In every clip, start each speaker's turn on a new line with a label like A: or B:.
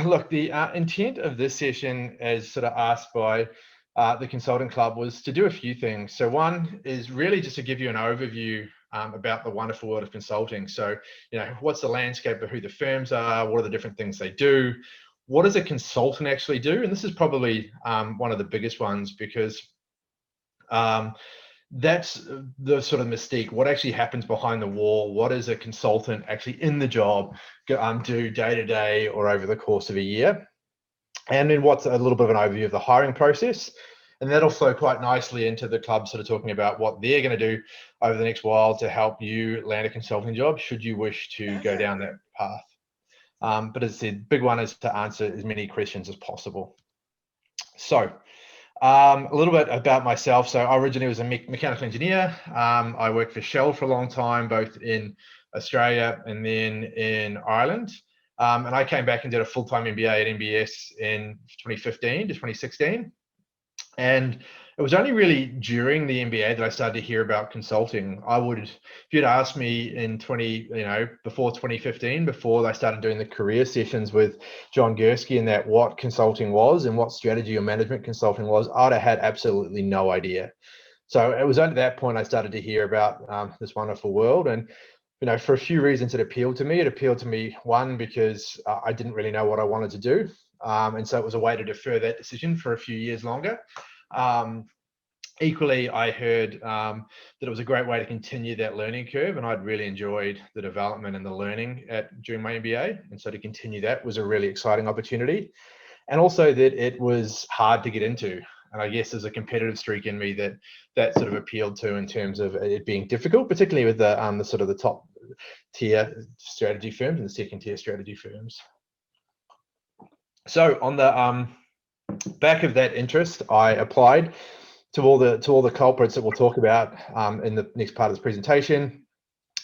A: look, the intent of this session, as sort of asked by the Consulting Club, was to do a few things. So one is really just to give you an overview about the wonderful world of consulting. So, what's the landscape of who the firms are? What are the different things they do? What does a consultant actually do? And this is probably one of the biggest ones, because that's the sort of mystique. What actually happens behind the wall? What does a consultant actually in the job do day to day or over the course of a year? And then what's a little bit of an overview of the hiring process. And that'll flow quite nicely into the club sort of talking about what they're going to do over the next while to help you land a consulting job, should you wish to go down that path. But as I said, big one is to answer as many questions as possible. So a little bit about myself. So I originally was a mechanical engineer. I worked for Shell for a long time, both in Australia and then in Ireland. And I came back and did a full-time MBA at MBS in 2015 to 2016. And it was only really during the MBA that I started to hear about consulting. If you'd asked me in before 2015, before I started doing the career sessions with John Gursky and that, what consulting was and what strategy or management consulting was, I'd have had absolutely no idea. So it was only at that point I started to hear about this wonderful world. And for a few reasons it appealed to me. It appealed to me, one, because I didn't really know what I wanted to do. And so it was a way to defer that decision for a few years longer. Equally, I heard that it was a great way to continue that learning curve, and I'd really enjoyed the development and the learning during my MBA. And so to continue that was a really exciting opportunity. And also that it was hard to get into. And I guess there's a competitive streak in me that sort of appealed to, in terms of it being difficult, particularly with the sort of the top tier strategy firms and the second tier strategy firms. So on the back of that interest, I applied to all the culprits that we'll talk about in the next part of this presentation.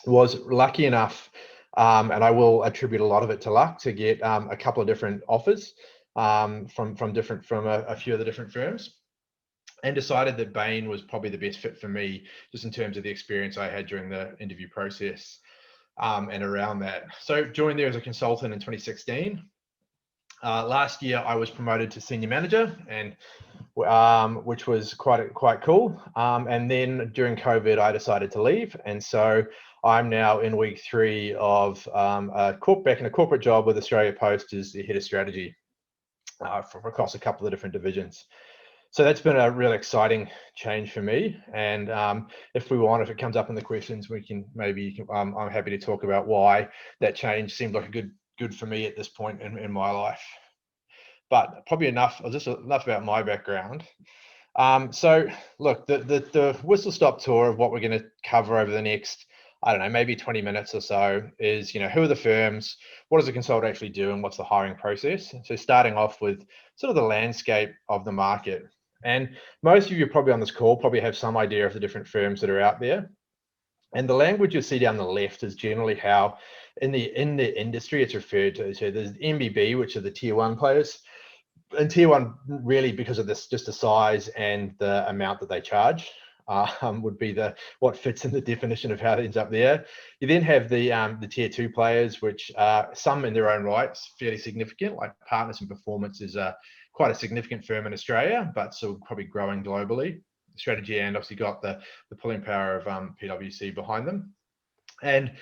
A: Was lucky enough, and I will attribute a lot of it to luck, to get a couple of different offers from a few of the different firms, and decided that Bain was probably the best fit for me, just in terms of the experience I had during the interview process and around that. So joined there as a consultant in 2016. Last year I was promoted to senior manager, and which was quite cool. And then during COVID I decided to leave, and so I'm now in week 3 of back in a corporate job with Australia Post as the head of strategy across a couple of different divisions. So that's been a real exciting change for me. And if it comes up in the questions, I'm happy to talk about why that change seemed like a good for me at this point in my life. But probably enough about my background. So look, the whistle stop tour of what we're going to cover over the next, I don't know, maybe 20 minutes or so is, who are the firms, what does a consultant actually do, and what's the hiring process? So starting off with sort of the landscape of the market. And most of you probably on this call probably have some idea of the different firms that are out there. And the language you'll see down the left is generally how in the industry it's referred to. So there's MBB, which are the tier 1 players. And tier 1, really, because of this, just the size and the amount that they charge, would be what fits in the definition of how it ends up there. You then have the tier 2 players, which some in their own rights fairly significant, like Partners in Performance is quite a significant firm in Australia, but still probably growing globally. Strategy and obviously got the pulling power of PwC behind them. And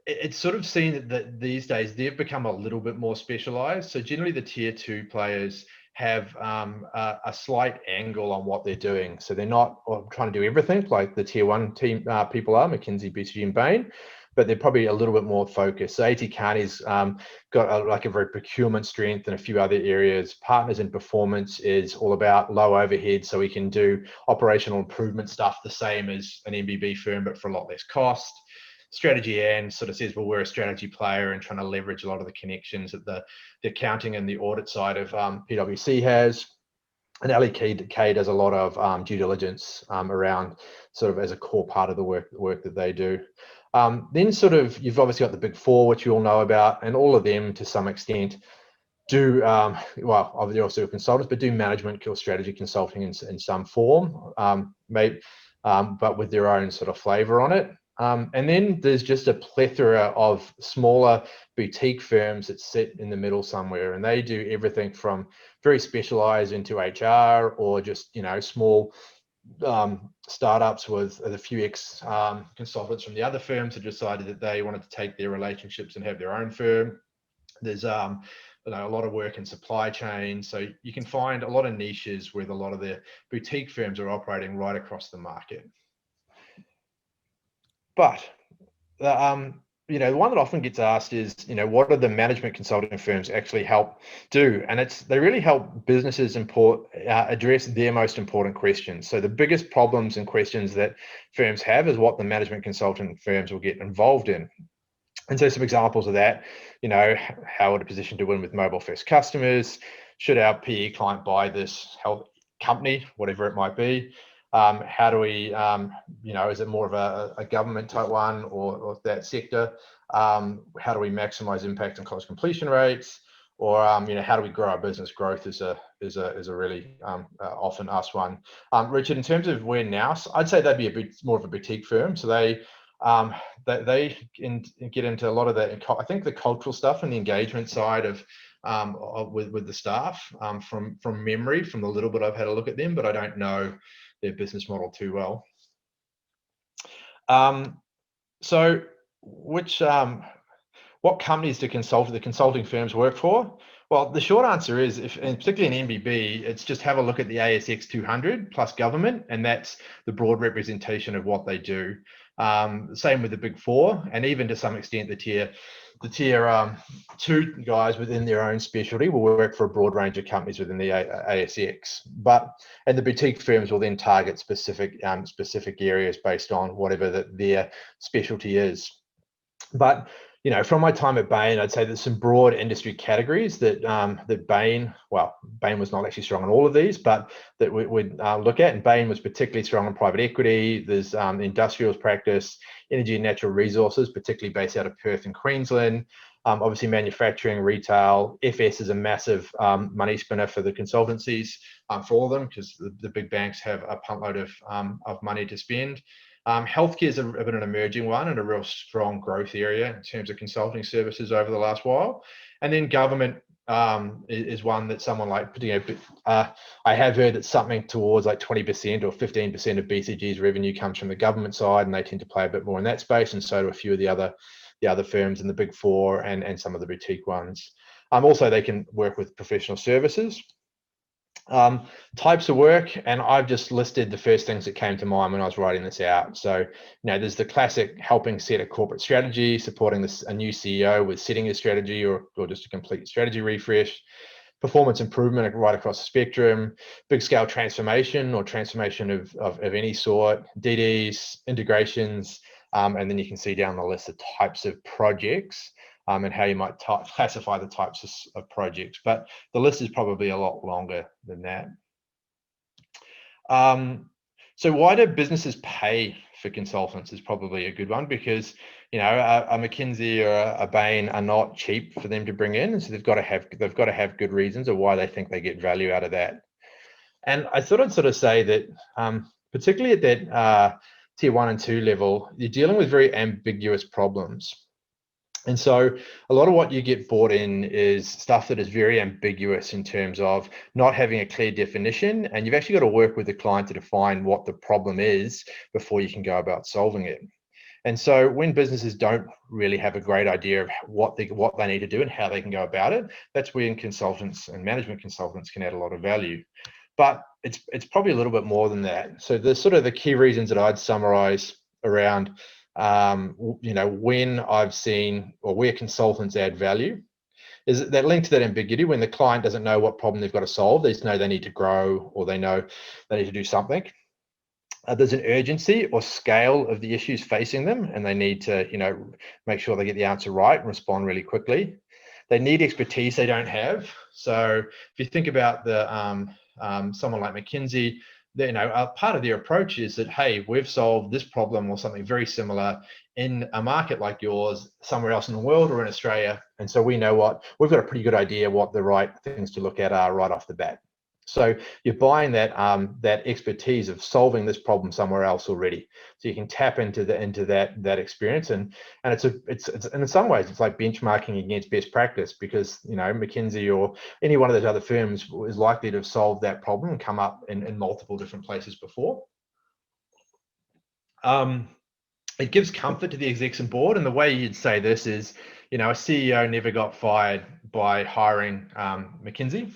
A: it's sort of seen that these days they've become a little bit more specialized. So generally the tier 2 players have a slight angle on what they're doing. So they're not trying to do everything like the tier 1 team people are, McKinsey, BCG and Bain, but they're probably a little bit more focused. So AT Kearney's got a very procurement strength in a few other areas. Partners in Performance is all about low overhead, so we can do operational improvement stuff the same as an MBB firm, but for a lot less cost. Strategy and sort of says, well, we're a strategy player and trying to leverage a lot of the connections that the accounting and the audit side of PwC has. And LEK does a lot of due diligence around sort of as a core part of the work that they do. Then sort of, you've obviously got the big 4, which you all know about, and all of them to some extent do, well, obviously also consultants, but do management or strategy consulting in some form, but with their own sort of flavor on it. And then there's just a plethora of smaller boutique firms that sit in the middle somewhere, and they do everything from very specialized into HR, or just, you know, small startups with a few consultants from the other firms who decided that they wanted to take their relationships and have their own firm. There's you know, a lot of work in supply chain, so you can find a lot of niches where a lot of the boutique firms are operating right across the market. But you know, the one that often gets asked is, you know, what do the management consulting firms actually help do? And they really help businesses address their most important questions. So the biggest problems and questions that firms have is what the management consulting firms will get involved in. And so some examples of that, you know, how are we positioned to win with mobile first customers? Should our PE client buy this health company, whatever it might be? How do we, you know, is it more of a government type one, or that sector? How do we maximize impact and cost completion rates? Or, you know, how do we grow our business? Growth is a really often asked one. Richard, in terms of where now, I'd say they'd be a bit more of a boutique firm. So they get into a lot of the, I think, the cultural stuff and the engagement side of with the staff, from memory, from the little bit I've had a look at them, but I don't know their business model too well. So what companies do the consulting firms work for? Well, the short answer is, and particularly in MBB, it's just have a look at the ASX 200 plus government, and that's the broad representation of what they do. Same with the big four, and even to some extent the tier 2 guys within their own specialty will work for a broad range of companies within the ASX. And the boutique firms will then target specific areas based on whatever their specialty is. But, you know, from my time at Bain, I'd say there's some broad industry categories that Bain was not actually strong on all of these, but that we'd look at. And Bain was particularly strong in private equity. There's the industrials practice, energy and natural resources, particularly based out of Perth and Queensland. Obviously, manufacturing, retail. FS is a massive money spinner for the consultancies, for all of them, because the big banks have a punt load of money to spend. Healthcare is a bit an emerging one and a real strong growth area in terms of consulting services over the last while. And then government is one that someone like, you know, I have heard that something towards like 20% or 15% of BCG's revenue comes from the government side, and they tend to play a bit more in that space, and so do a few of the other firms in the big four and some of the boutique ones. Also, they can work with professional services. Types of work, and I've just listed the first things that came to mind when I was writing this out. So, you know, there's the classic helping set a corporate strategy, supporting a new CEO with setting his strategy, or just a complete strategy refresh, performance improvement right across the spectrum, big scale transformation or transformation of any sort, DDs, integrations, and then you can see down the list the types of projects. And how you might classify the types of projects, but the list is probably a lot longer than that. So why do businesses pay for consultants is probably a good one, because, you know, a McKinsey or a Bain are not cheap for them to bring in, and so they've got to have good reasons of why they think they get value out of that. And I thought I'd sort of say that, particularly at that tier 1 and 2 level, you're dealing with very ambiguous problems. And so a lot of what you get bought in is stuff that is very ambiguous in terms of not having a clear definition, and you've actually got to work with the client to define what the problem is before you can go about solving it. And so when businesses don't really have a great idea of what they need to do and how they can go about it, that's when consultants and management consultants can add a lot of value. But it's probably a little bit more than that. So the sort of the key reasons that I'd summarize around you know, when I've seen, or where consultants add value, is that link to that ambiguity. When the client doesn't know what problem they've got to solve, they just know they need to grow, or they know they need to do something. There's an urgency or scale of the issues facing them, and they need to, you know, make sure they get the answer right and respond really quickly. They need expertise they don't have. So if you think about the someone like McKinsey, you know, part of their approach is that, hey, we've solved this problem or something very similar in a market like yours, somewhere else in the world or in Australia. And so we know we've got a pretty good idea what the right things to look at are right off the bat. So you're buying that that expertise of solving this problem somewhere else already, so you can tap into that experience, and it's and in some ways it's like benchmarking against best practice, because McKinsey or any one of those other firms is likely to have solved that problem and come up in multiple different places before. It gives comfort to the execs and board, and the way you'd say this is, a CEO never got fired by hiring McKinsey.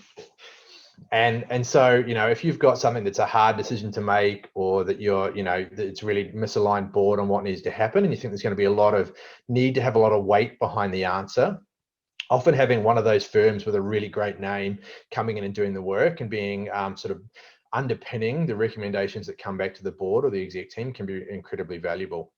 A: And so, if you've got something that's a hard decision to make, or that that it's really misaligned board on what needs to happen, and you think there's going to be a lot of need to have a lot of weight behind the answer, often having one of those firms with a really great name coming in and doing the work and being sort of underpinning the recommendations that come back to the board or the exec team can be incredibly valuable.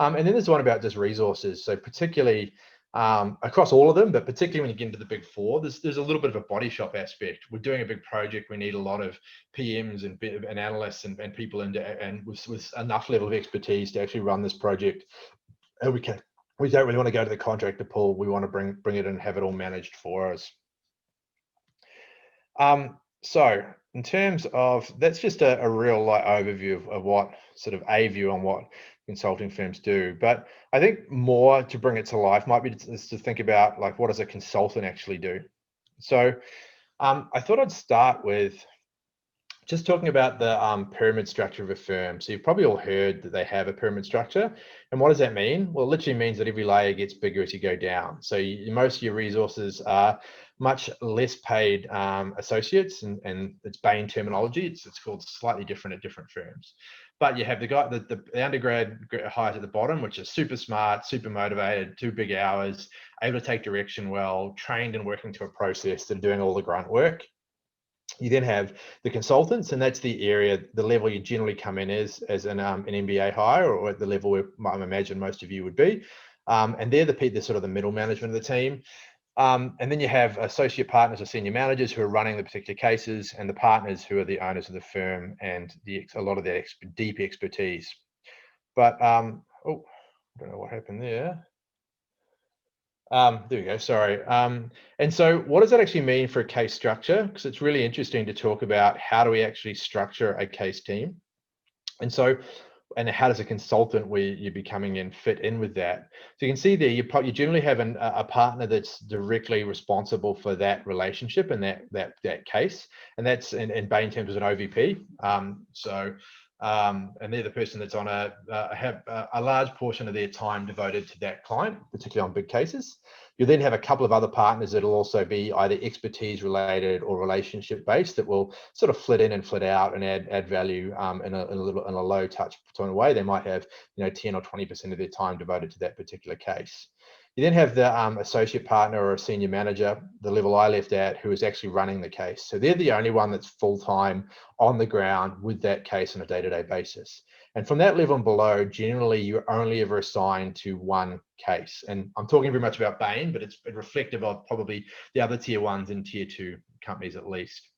A: And then there's one about just resources. So particularly across all of them, but particularly when you get into the big four, there's a little bit of a body shop aspect. We're doing a big project. We need a lot of PMs and analysts and people and with enough level of expertise to actually run this project. And we don't really want to go to the contractor pool. We want to bring it and have it all managed for us. So in terms of, that's just a real light overview of what sort of a view on what consulting firms do. But I think more to bring it to life might be to think about, like, what does a consultant actually do? So I thought I'd start with just talking about the pyramid structure of a firm. So you've probably all heard that they have a pyramid structure. And what does that mean? Well, it literally means that every layer gets bigger as you go down. So most of your resources are much less paid associates, and it's Bain terminology. It's called slightly different at different firms. But you have the undergrad hires at the bottom, which are super smart, super motivated, 2 big hours, able to take direction well, trained and working to a process, that are doing all the grunt work. You then have the consultants, and that's the area, the level you generally come in as an MBA hire, or at the level where I imagine most of you would be. And they're the sort of the middle management of the team. And then you have associate partners or senior managers who are running the particular cases, and the partners who are the owners of the firm and a lot of their deep expertise. But oh, I don't know what happened there. There we go, sorry. And so what does that actually mean for a case structure? Because it's really interesting to talk about how do we actually structure a case team. And so, and how does a consultant where you'd be coming in fit in with that? So you can see there, you generally have a partner that's directly responsible for that relationship and that case. And that's in Bain terms as an OVP. And they're the person that's on have a large portion of their time devoted to that client, particularly on big cases. You then have a couple of other partners that'll also be either expertise related or relationship based, that will sort of flit in and flit out and add value in a low touch sort of way. They might have 10 or 20% of their time devoted to that particular case. You then have the associate partner or a senior manager, the level I left at, who is actually running the case. So they're the only one that's full-time on the ground with that case on a day-to-day basis. And from that level and below, generally you're only ever assigned to one case. And I'm talking very much about Bain, but it's reflective of probably the other tier 1s and tier 2 companies at least.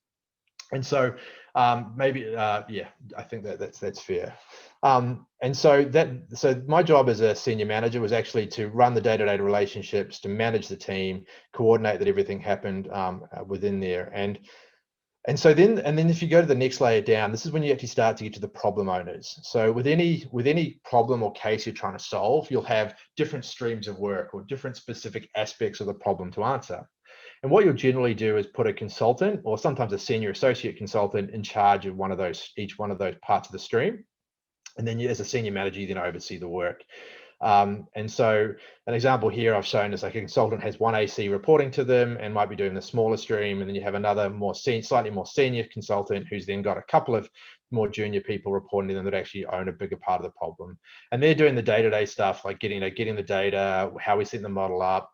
A: And so yeah, I think that's fair. And so my job as a senior manager was actually to run the day-to-day relationships, to manage the team, coordinate that everything happened within there. And then if you go to the next layer down, this is when you actually start to get to the problem owners. So with any problem or case you're trying to solve, you'll have different streams of work or different specific aspects of the problem to answer. And what you'll generally do is put a consultant, or sometimes a senior associate consultant, in charge of each one of those parts of the stream. And then you, as a senior manager, you then oversee the work. And so an example here I've shown is like a consultant has one AC reporting to them and might be doing the smaller stream. And then you have another slightly more senior consultant who's then got a couple of more junior people reporting to them that actually own a bigger part of the problem. And they're doing the day-to-day stuff, like getting the data, how we set the model up,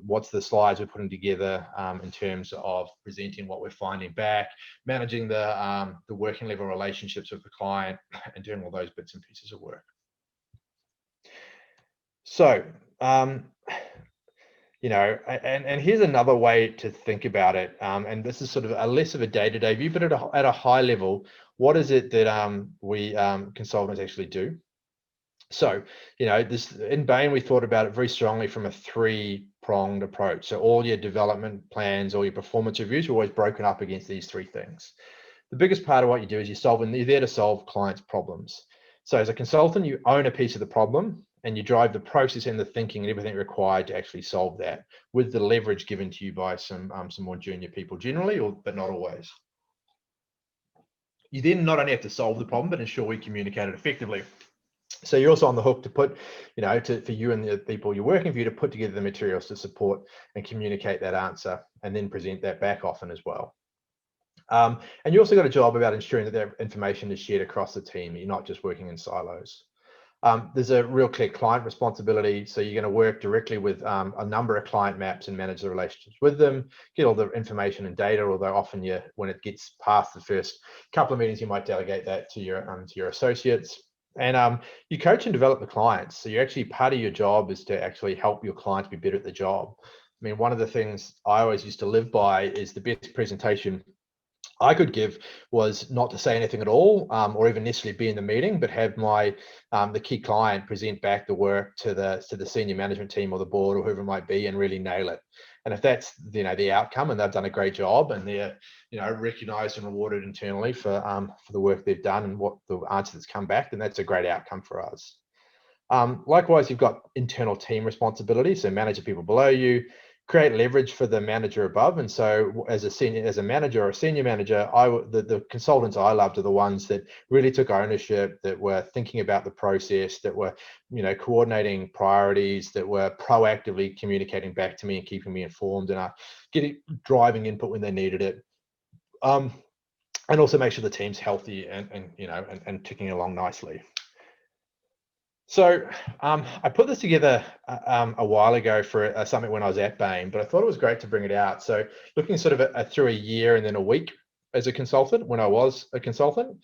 A: what's the slides we're putting together in terms of presenting what we're finding back, managing the working level relationships with the client, and doing all those bits and pieces of work. So, and here's another way to think about it. And this is sort of a less of a day-to-day view, but at a high level, what is it that we consultants actually do? So, in Bain, we thought about it very strongly from a 3 pronged approach. So all your development plans, all your performance reviews are always broken up against these three things. The biggest part of what you do is you're there to solve clients' problems. So as a consultant, you own a piece of the problem and you drive the process and the thinking and everything required to actually solve that, with the leverage given to you by some more junior people generally, but not always. You then not only have to solve the problem, but ensure we communicate it effectively. So you're also on the hook to put, for you and the people you're working for you to put together the materials to support and communicate that answer and then present that back often as well. And you also got a job about ensuring that that information is shared across the team. You're not just working in silos. There's a real clear client responsibility. So you're going to work directly with a number of client maps and manage the relationships with them, get all the information and data, although often when it gets past the first couple of meetings, you might delegate that to your associates. And you coach and develop the clients. So you're actually, part of your job is to actually help your clients be better at the job. I mean, one of the things I always used to live by is the best presentation I could give was not to say anything at all, or even necessarily be in the meeting, but have the key client present back the work to the senior management team or the board or whoever it might be, and really nail it. And if that's the outcome, and they've done a great job, and they're recognised and rewarded internally for the work they've done and what the answer that's come back, then that's a great outcome for us. Likewise, you've got internal team responsibility, so manage the people below you, create leverage for the manager above. And so as a manager or a senior manager, the consultants I loved are the ones that really took ownership, that were thinking about the process, that were coordinating priorities, that were proactively communicating back to me and keeping me informed, and driving input when they needed it. And also make sure the team's healthy and ticking along nicely. So I put this together a while ago for something when I was at Bain, but I thought it was great to bring it out. So looking sort of through a year and then a week as a consultant when I was a consultant,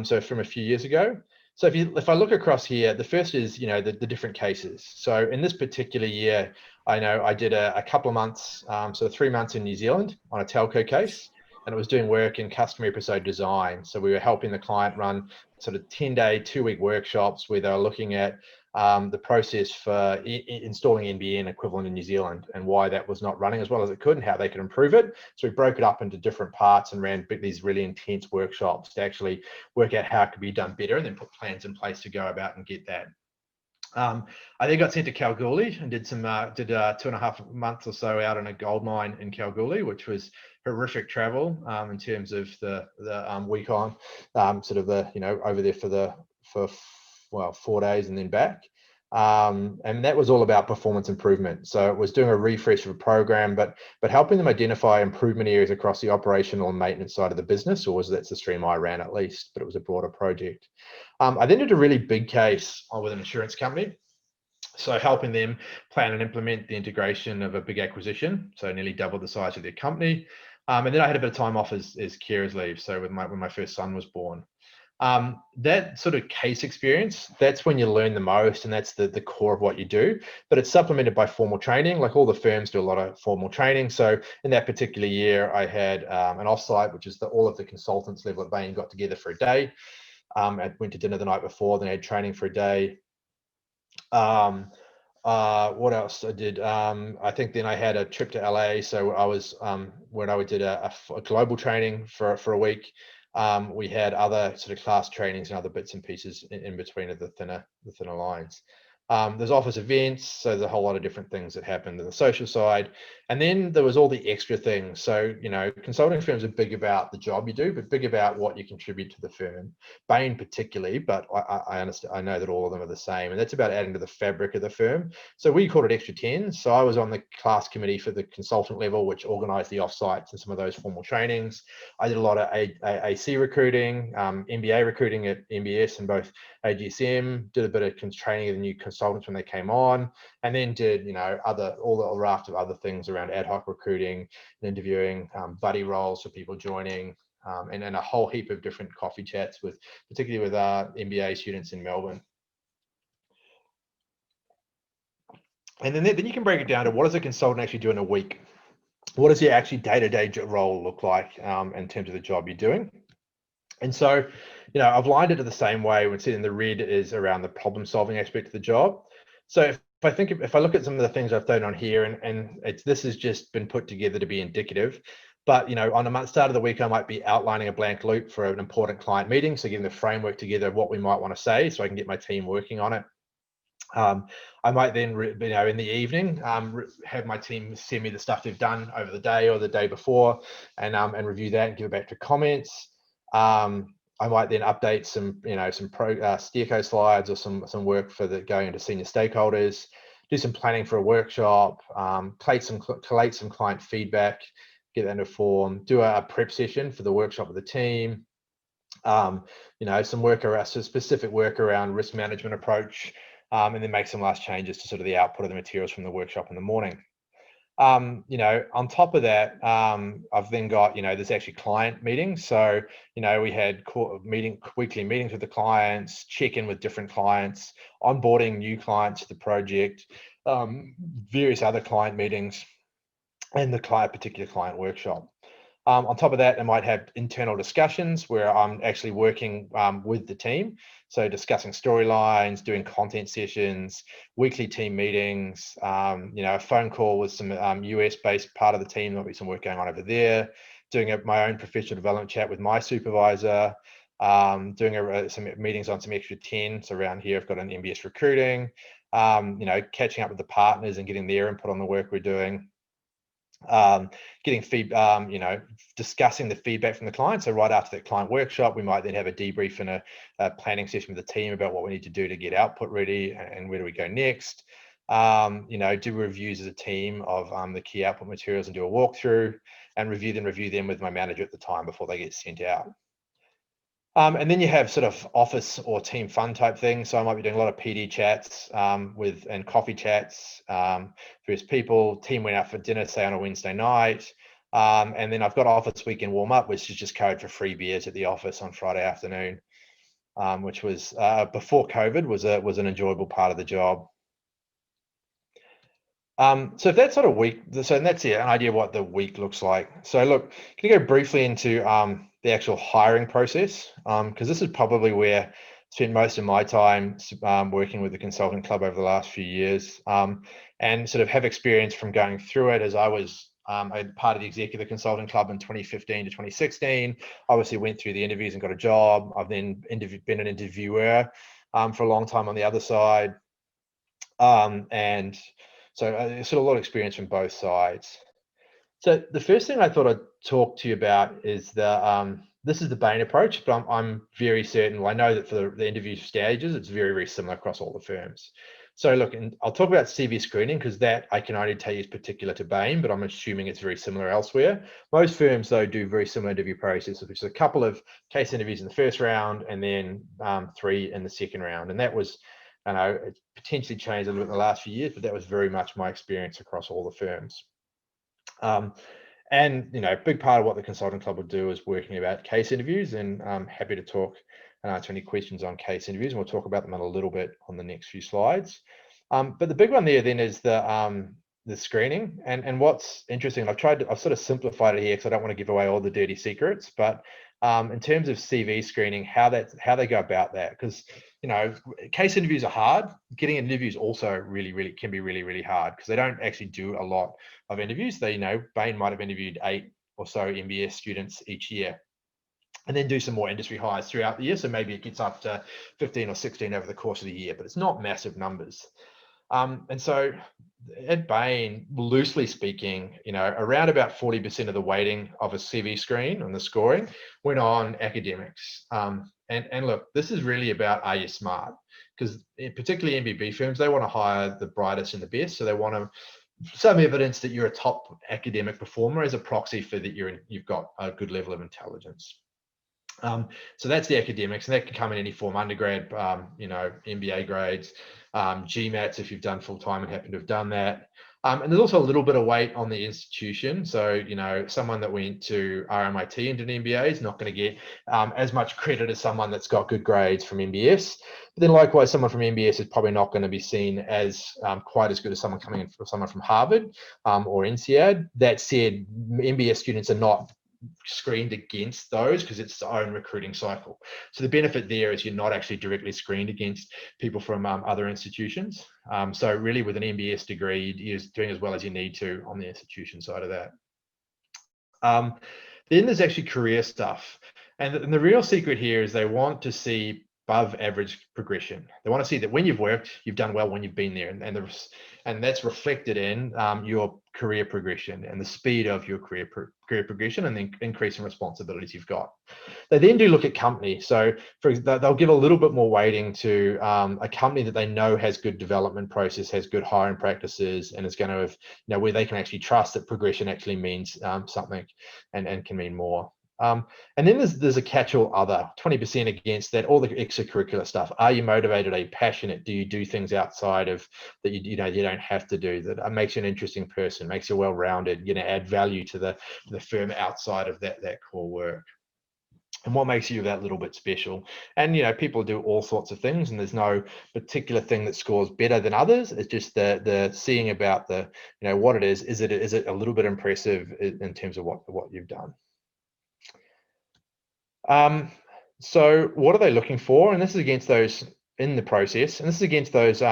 A: so from a few years ago. So if I look across here, the first is the different cases. So in this particular year, I know I did a couple of months, so 3 months in New Zealand on a telco case, and it was doing work in customer episode design. So we were helping the client run sort of 10-day, 2-week workshops where they were looking at the process for installing NBN equivalent in New Zealand and why that was not running as well as it could and how they could improve it. So we broke it up into different parts and ran these really intense workshops to actually work out how it could be done better, and then put plans in place to go about and get that. I then got sent to Kalgoorlie and did 2.5 months or so out in a gold mine in Kalgoorlie, which was horrific travel in terms of the week on, sort of over there for 4 days and then back. And that was all about performance improvement. So it was doing a refresh of a program, but helping them identify improvement areas across the operational and maintenance side of the business, or that's the stream I ran at least, but it was a broader project. I then did a really big case with an insurance company. So helping them plan and implement the integration of a big acquisition, so nearly double the size of their company. And then I had a bit of time off as carers leave, so when my first son was born. That sort of case experience, that's when you learn the most, and that's the core of what you do, but it's supplemented by formal training. Like all the firms do a lot of formal training. So in that particular year, I had an offsite, which is all of the consultants level at Bain got together for a day. I went to dinner the night before, then I had training for a day. What else I did? I think then I had a trip to LA. So I was when I did a global training for a week. We had other sort of class trainings and other bits and pieces in between of the thinner lines. There's office events, so there's a whole lot of different things that happened on the social side. And then there was all the extra things. So, consulting firms are big about the job you do, but big about what you contribute to the firm. Bain particularly, but I understand, I know that all of them are the same, and that's about adding to the fabric of the firm. So we called it extra 10. So I was on the class committee for the consultant level, which organized the offsites and some of those formal trainings. I did a lot of AC recruiting, MBA recruiting at MBS and both AGSM, did a bit of training of the new consultants when they came on, and then did all the raft of other things around ad hoc recruiting and interviewing, buddy roles for people joining, and a whole heap of different coffee chats particularly with MBA students in Melbourne. And then you can break it down to what does a consultant actually do in a week? What does your actually day-to-day role look like in terms of the job you're doing? And so, I've lined it the same way. When it's in the red is around the problem-solving aspect of the job. So if if I look at some of the things I've thrown on here, and this has just been put together to be indicative, but on the start of the week, I might be outlining a blank loop for an important client meeting, so getting the framework together of what we might want to say, so I can get my team working on it. I might then, in the evening, have my team send me the stuff they've done over the day or the day before, and review that and give it back to comments. I might then update some steerco slides or some work for going into senior stakeholders, do some planning for a workshop, collate some client feedback, get that into form, do a prep session for the workshop with the team. Some work around specific work around risk management approach, and then make some last changes to sort of the output of the materials from the workshop in the morning. On top of that, I've then got, there's actually client meetings. So, we had weekly meetings with the clients, check in with different clients, onboarding new clients to the project, various other client meetings, and the particular client workshop. On top of that, I might have internal discussions where I'm actually working with the team. So discussing storylines, doing content sessions, weekly team meetings, a phone call with some US-based part of the team. There'll be some work going on over there. Doing my own professional development chat with my supervisor. Doing some meetings on some extra 10s around here. I've got an MBS recruiting. Catching up with the partners and getting their input on the work we're doing. Getting feedback, discussing the feedback from the client. So right after that client workshop, we might then have a debrief and a planning session with the team about what we need to do to get output ready and where do we go next. Do reviews as a team of the key output materials and do a walkthrough and review them with my manager at the time before they get sent out. And then you have sort of office or team fun type things. So I might be doing a lot of PD chats and coffee chats, various people. Team went out for dinner, say on a Wednesday night. And then I've got office weekend warm up, which is just code for free beers at the office on Friday afternoon, which was before COVID was an enjoyable part of the job. So if that sort of week, and that's an idea of what the week looks like. So look, can you go briefly into the actual hiring process? Because this is probably where I spent most of my time working with the consulting club over the last few years, and sort of have experience from going through it as I was a part of the executive consulting club in 2015 to 2016. Obviously went through the interviews and got a job. I've then been an interviewer for a long time on the other side. And so sort of a lot of experience from both sides. So the first thing I thought I'd talk to you about is this is the Bain approach, but I'm very certain, I know that for the interview stages, it's very, very similar across all the firms. So look, and I'll talk about CV screening because that I can only tell you is particular to Bain, but I'm assuming it's very similar elsewhere. Most firms though do very similar interview processes, which is a couple of case interviews in the first round and then 3 in the second round. And that was, I know it's potentially changed a little bit in the last few years, but that was very much my experience across all the firms. And a big part of what the consulting club would do is working about case interviews, and I'm happy to talk and answer any questions on case interviews, and we'll talk about them in a little bit on the next few slides. But the big one there then is the screening, and what's interesting, I've sort of simplified it here because I don't want to give away all the dirty secrets, but in terms of CV screening, how they go about that, because case interviews are hard. Getting interviews also really can be really hard because they don't actually do a lot of interviews. Bain might have interviewed 8 or so MBS students each year, and then do some more industry hires throughout the year. So maybe it gets up to 15 or 16 over the course of the year, but it's not massive numbers. And so at Bain, loosely speaking, around about 40% of the weighting of a CV screen and the scoring went on academics. And look, this is really about, are you smart? Because particularly MBB firms, they want to hire the brightest and the best. So they want some evidence that you're a top academic performer as a proxy for that you've got a good level of intelligence. So that's the academics, and that can come in any form: undergrad, MBA grades, GMATs if you've done full-time and happen to have done that. And there's also a little bit of weight on the institution. So, someone that went to RMIT and did an MBA is not going to get as much credit as someone that's got good grades from MBS. But then likewise, someone from MBS is probably not going to be seen as quite as good as someone coming in from someone from Harvard or INSEAD. That said, MBS students are not screened against those because it's its own recruiting cycle. So the benefit there is you're not actually directly screened against people from other institutions. So really with an MBS degree, you're doing as well as you need to on the institution side of that. Then there's actually career stuff. And the real secret here is they want to see above average progression. They want to see that when you've worked, you've done well when you've been there, and that's reflected in your career progression and the speed of your career progression and the increase in responsibilities you've got. They then do look at company. So they'll give a little bit more weighting to a company that they know has good development process, has good hiring practices, and is going to have, where they can actually trust that progression actually means something and can mean more. And then there's a catch-all other, 20% against that, all the extracurricular stuff. Are you motivated? Are you passionate? Do you do things outside of that you don't have to do, that makes you an interesting person, makes you well-rounded, add value to the firm outside of that core work? And what makes you that little bit special? And people do all sorts of things, and there's no particular thing that scores better than others. It's just the seeing about the what it is. Is it a little bit impressive in terms of what you've done? So what are they looking for? And this is against those in the process, and this is against those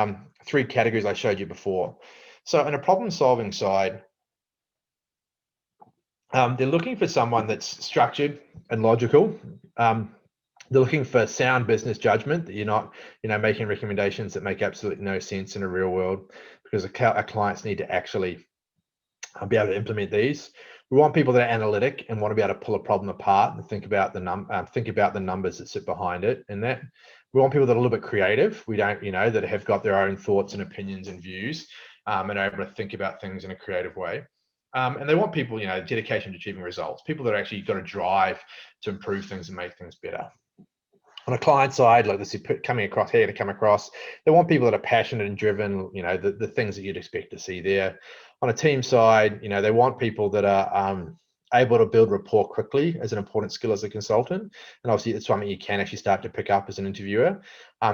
A: 3 categories I showed you before. So in a problem-solving side, they're looking for someone that's structured and logical. They're looking for sound business judgment, that you're not, making recommendations that make absolutely no sense in a real world, because our clients need to actually be able to implement these. We want people that are analytic and want to be able to pull a problem apart and think about the numbers that sit behind it. And that we want people that are a little bit creative. We don't, that have got their own thoughts and opinions and views, and are able to think about things in a creative way. And they want people, dedication to achieving results, people that are actually got a drive to improve things and make things better. On a client side, like this is coming across here to come across, they want people that are passionate and driven, the things that you'd expect to see there. On a team side, they want people that are able to build rapport quickly as an important skill as a consultant. And obviously it's something you can actually start to pick up as an interviewer.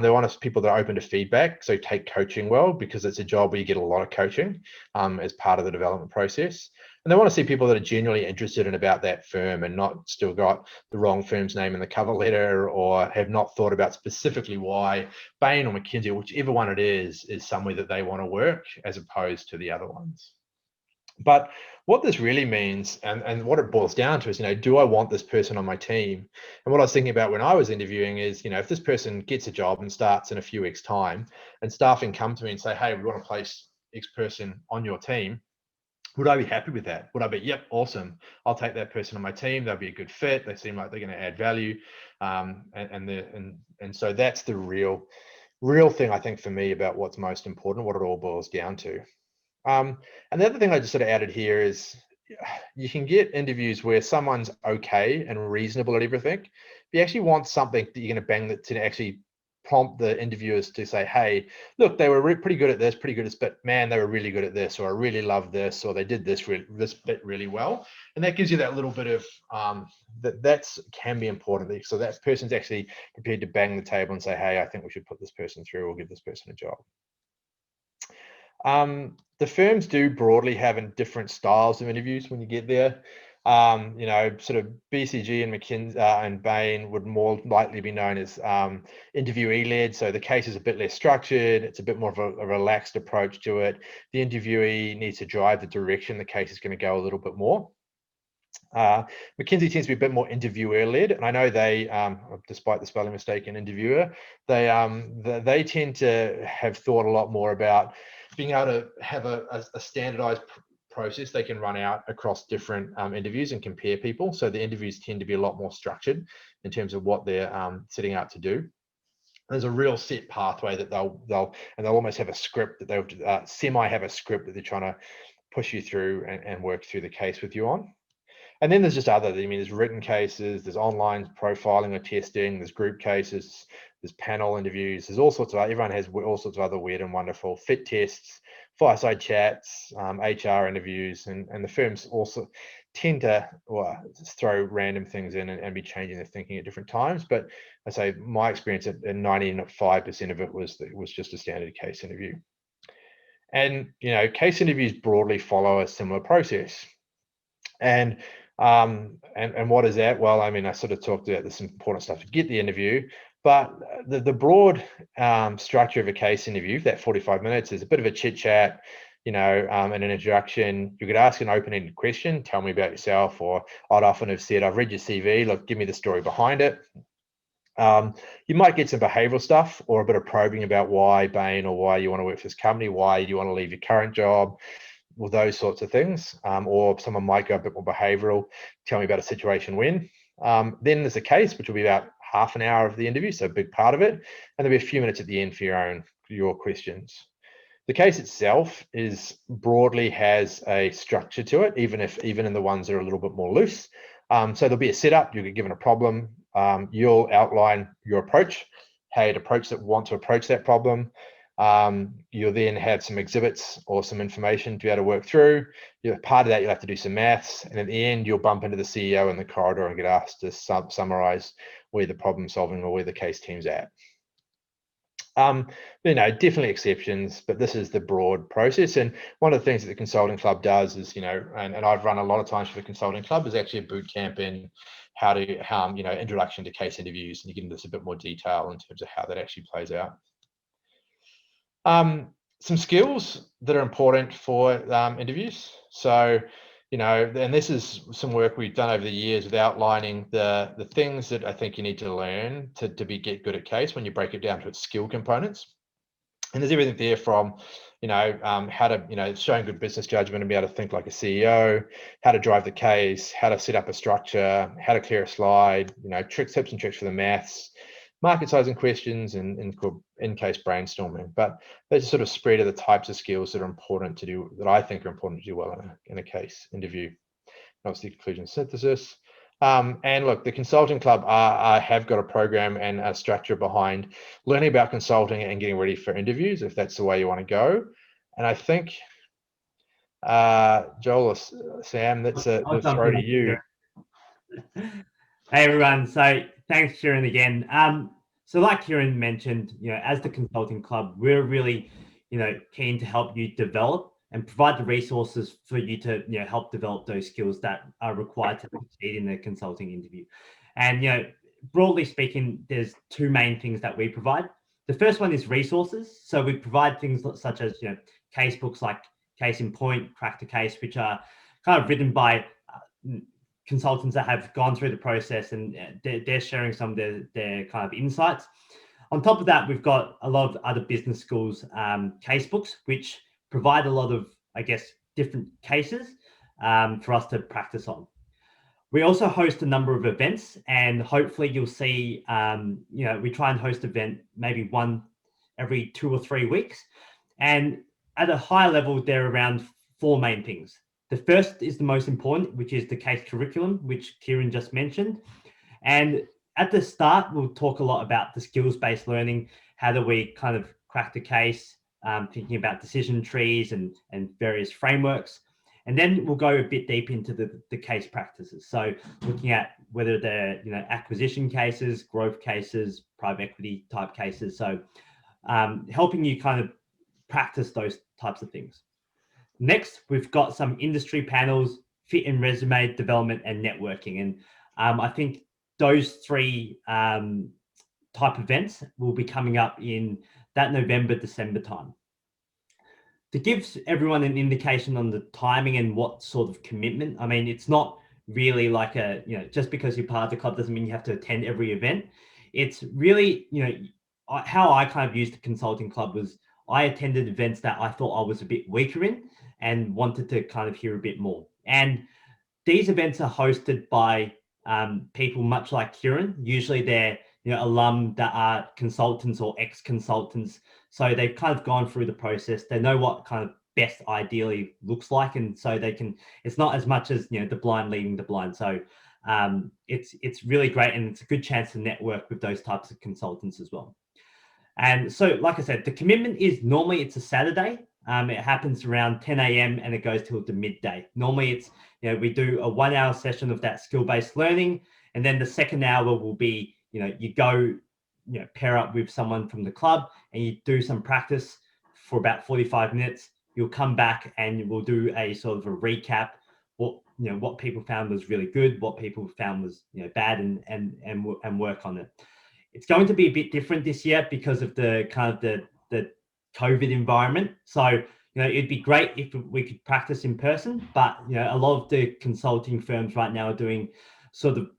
A: They want people that are open to feedback, so take coaching well, because it's a job where you get a lot of coaching as part of the development process. And they want to see people that are genuinely interested in about that firm and not still got the wrong firm's name in the cover letter, or have not thought about specifically why Bain or McKinsey, or whichever one it is somewhere that they want to work as opposed to the other ones. But what this really means, and what it boils down to is, do I want this person on my team? And what I was thinking about when I was interviewing is, if this person gets a job and starts in a few weeks' time, and staffing come to me and say, hey, we want to place X person on your team, would I be happy with that? Would I be, yep, awesome, I'll take that person on my team, they'll be a good fit, they seem like they're going to add value, and so that's the real thing, I think, for me, about what's most important, what it all boils down to. And the other thing I just sort of added here is, you can get interviews where someone's okay and reasonable at everything, but you actually want something that you're going to bang that to actually prompt the interviewers to say, hey, look, they were pretty good at this, but man, they were really good at this, or I really love this, or they did this bit really well. And that gives you that little bit of that can be important. So that person's actually prepared to bang the table and say, hey, I think we should put this person through or give this person a job. The firms do broadly have different styles of interviews when you get there. Sort of BCG and McKinsey and Bain would more likely be known as interviewee-led. So the case is a bit less structured. It's a bit more of a relaxed approach to it. The interviewee needs to drive the direction the case is going to go a little bit more. McKinsey tends to be a bit more interviewer-led, and I know they, despite the spelling mistake in interviewer, they tend to have thought a lot more about being able to have a standardized process they can run out across different interviews and compare people. So the interviews tend to be a lot more structured in terms of what they're setting out to do. There's a real set pathway that they'll almost have a script that they'll semi have a script that they're trying to push you through and work through the case with you on. And then there's just other, there's written cases, there's online profiling or testing, there's group cases, there's panel interviews, there's all sorts of, everyone has all sorts of other weird and wonderful fit tests, fireside chats, HR interviews, and the firms also tend to just throw random things in and be changing their thinking at different times. But I say my experience at 95% of it was just a standard case interview. And, case interviews broadly follow a similar process. And And what is that? Well, I mean, I sort of talked about this important stuff to get the interview, but the broad structure of a case interview, that 45 minutes, is a bit of a chit chat, and an introduction. You could ask an open-ended question, tell me about yourself, or I'd often have said, I've read your CV, look, give me the story behind it. You might get some behavioral stuff or a bit of probing about why Bain, or why you want to work for this company, why do you want to leave your current job, or those sorts of things. Or someone might go a bit more behavioral, tell me about a situation when. Then there's a case, which will be about half an hour of the interview, so a big part of it, and there'll be a few minutes at the end for your questions. The case itself broadly has a structure to it, even in the ones that are a little bit more loose. So there'll be a setup. You'll get given a problem. You'll outline your approach, how you'd want to approach that problem. You'll then have some exhibits or some information to be able to work through. Part of that, you'll have to do some maths, and at the end, you'll bump into the CEO in the corridor and get asked to summarize where the problem solving or where the case team's at. Definitely exceptions, but this is the broad process. And one of the things that the Consulting Club does is, and I've run a lot of times for the Consulting Club, is actually a boot camp in how introduction to case interviews, and you get into this a bit more detail in terms of how that actually plays out. Some skills that are important for interviews. So, and this is some work we've done over the years with outlining the things that I think you need to learn to get good at case when you break it down to its skill components. And there's everything there from, how to, showing good business judgment and be able to think like a CEO, how to drive the case, how to set up a structure, how to clear a slide, tips and tricks for the maths, market sizing questions, and in-case brainstorming. But there's a sort of spread of the types of skills that are important to do, that I think are important to do well in a case interview. And obviously, conclusion synthesis. And look, the Consulting Club have got a program and a structure behind learning about consulting and getting ready for interviews, if that's the way you want to go. And I think, Joel or Sam, that's a throw to you.
B: Hey everyone, so thanks Kieran again. So like Kieran mentioned, as the Consulting Club, we're really, keen to help you develop and provide the resources for you to, help develop those skills that are required to succeed in the consulting interview. And, broadly speaking, there's two main things that we provide. The first one is resources. So we provide things such as, case books like Case in Point, Crack the Case, which are kind of written by consultants that have gone through the process, and they're sharing some of their kind of insights. On top of that, we've got a lot of other business schools case books, which provide a lot of, I guess, different cases for us to practice on. We also host a number of events, and hopefully you'll see, we try and host an event maybe one every 2 or 3 weeks. And at a high level, they're around 4 main things. The first is the most important, which is the case curriculum, which Kieran just mentioned. And at the start, we'll talk a lot about the skills-based learning. How do we kind of crack the case, thinking about decision trees and various frameworks. And then we'll go a bit deep into the case practices. So looking at whether they're, acquisition cases, growth cases, private equity type cases. So helping you kind of practice those types of things. Next, we've got some industry panels, fit and resume development, and networking. And I think those 3 type events will be coming up in that November, December time. To give everyone an indication on the timing and what sort of commitment, I mean, it's not really like just because you're part of the club doesn't mean you have to attend every event. It's really, how I kind of used the Consulting Club was I attended events that I thought I was a bit weaker in and wanted to kind of hear a bit more. And these events are hosted by people much like Kieran. Usually they're alum that are consultants or ex-consultants. So they've kind of gone through the process. They know what kind of best ideally looks like. And so they can, it's not as much as, the blind leading the blind. So it's really great. And it's a good chance to network with those types of consultants as well. And so, like I said, the commitment is normally it's a Saturday. It happens around 10 a.m. and it goes till the midday. Normally it's, we do a 1-hour session of that skill-based learning. And then the second hour will be, you go, pair up with someone from the club and you do some practice for about 45 minutes. You'll come back and we'll do a sort of a recap. what people found was really good, what people found was bad, and work on it. It's going to be a bit different this year because of the kind of the COVID environment. So it'd be great if we could practice in person, but a lot of the consulting firms right now are doing sort of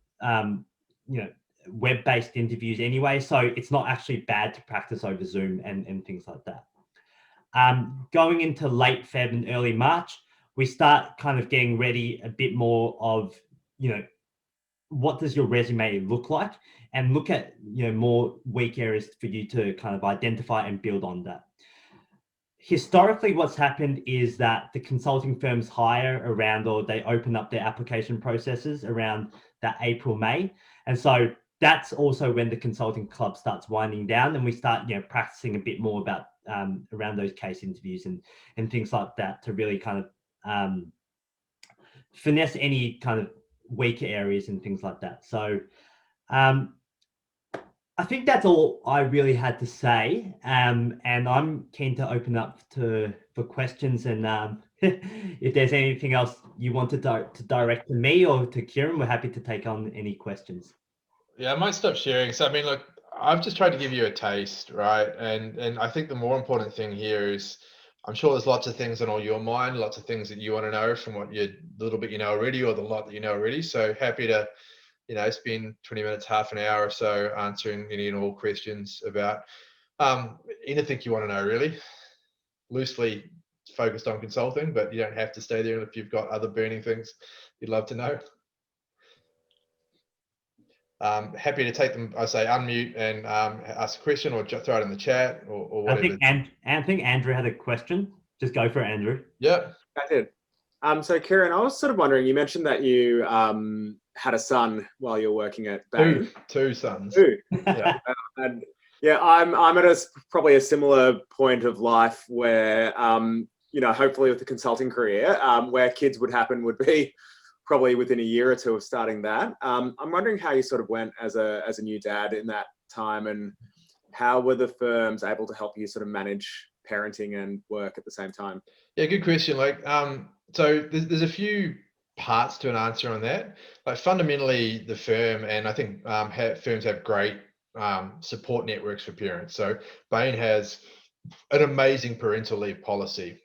B: web-based interviews anyway, so it's not actually bad to practice over Zoom and things like that. Going into late Feb and early March, we start kind of getting ready a bit more of, what does your resume look like, and look at, more weak areas for you to kind of identify and build on that. Historically, what's happened is that the consulting firms hire around, or they open up their application processes around that April, May. And so that's also when the consulting club starts winding down, and we start, practicing a bit more about around those case interviews and things like that, to really kind of finesse any kind of weaker areas and things like that. So I think that's all I really had to say, and I'm keen to open up for questions, and if there's anything else you wanted to direct to me or to Kieran, we're happy to take on any questions.
A: Yeah, I might stop sharing. So I mean, look, I've just tried to give you a taste, right? And I think the more important thing here is, I'm sure there's lots of things on all your mind, lots of things that you want to know from what you little bit already, or the lot that already. So happy to spend 20 minutes, half an hour or so answering any and all questions about anything you want to know, really. Loosely focused on consulting, but you don't have to stay there if you've got other burning things you'd love to know. Happy to take them. I say unmute and ask a question, or throw it in the chat, or whatever.
B: I think Andrew had a question. Just go for it, Andrew.
A: Yeah,
C: I did. So Kieran, I was sort of wondering, you mentioned that you had a son while you're working at Bain.
A: Two sons.
C: Two.
A: Yeah.
C: And yeah, I'm at probably a similar point of life where hopefully with the consulting career, where kids would be probably within a year or two of starting that. I'm wondering how you sort of went as a new dad in that time, and how were the firms able to help you sort of manage parenting and work at the same time?
A: Yeah, good question. Like, so there's a few parts to an answer on that. Like, fundamentally, the firm, and I think firms have great support networks for parents. So Bain has an amazing parental leave policy,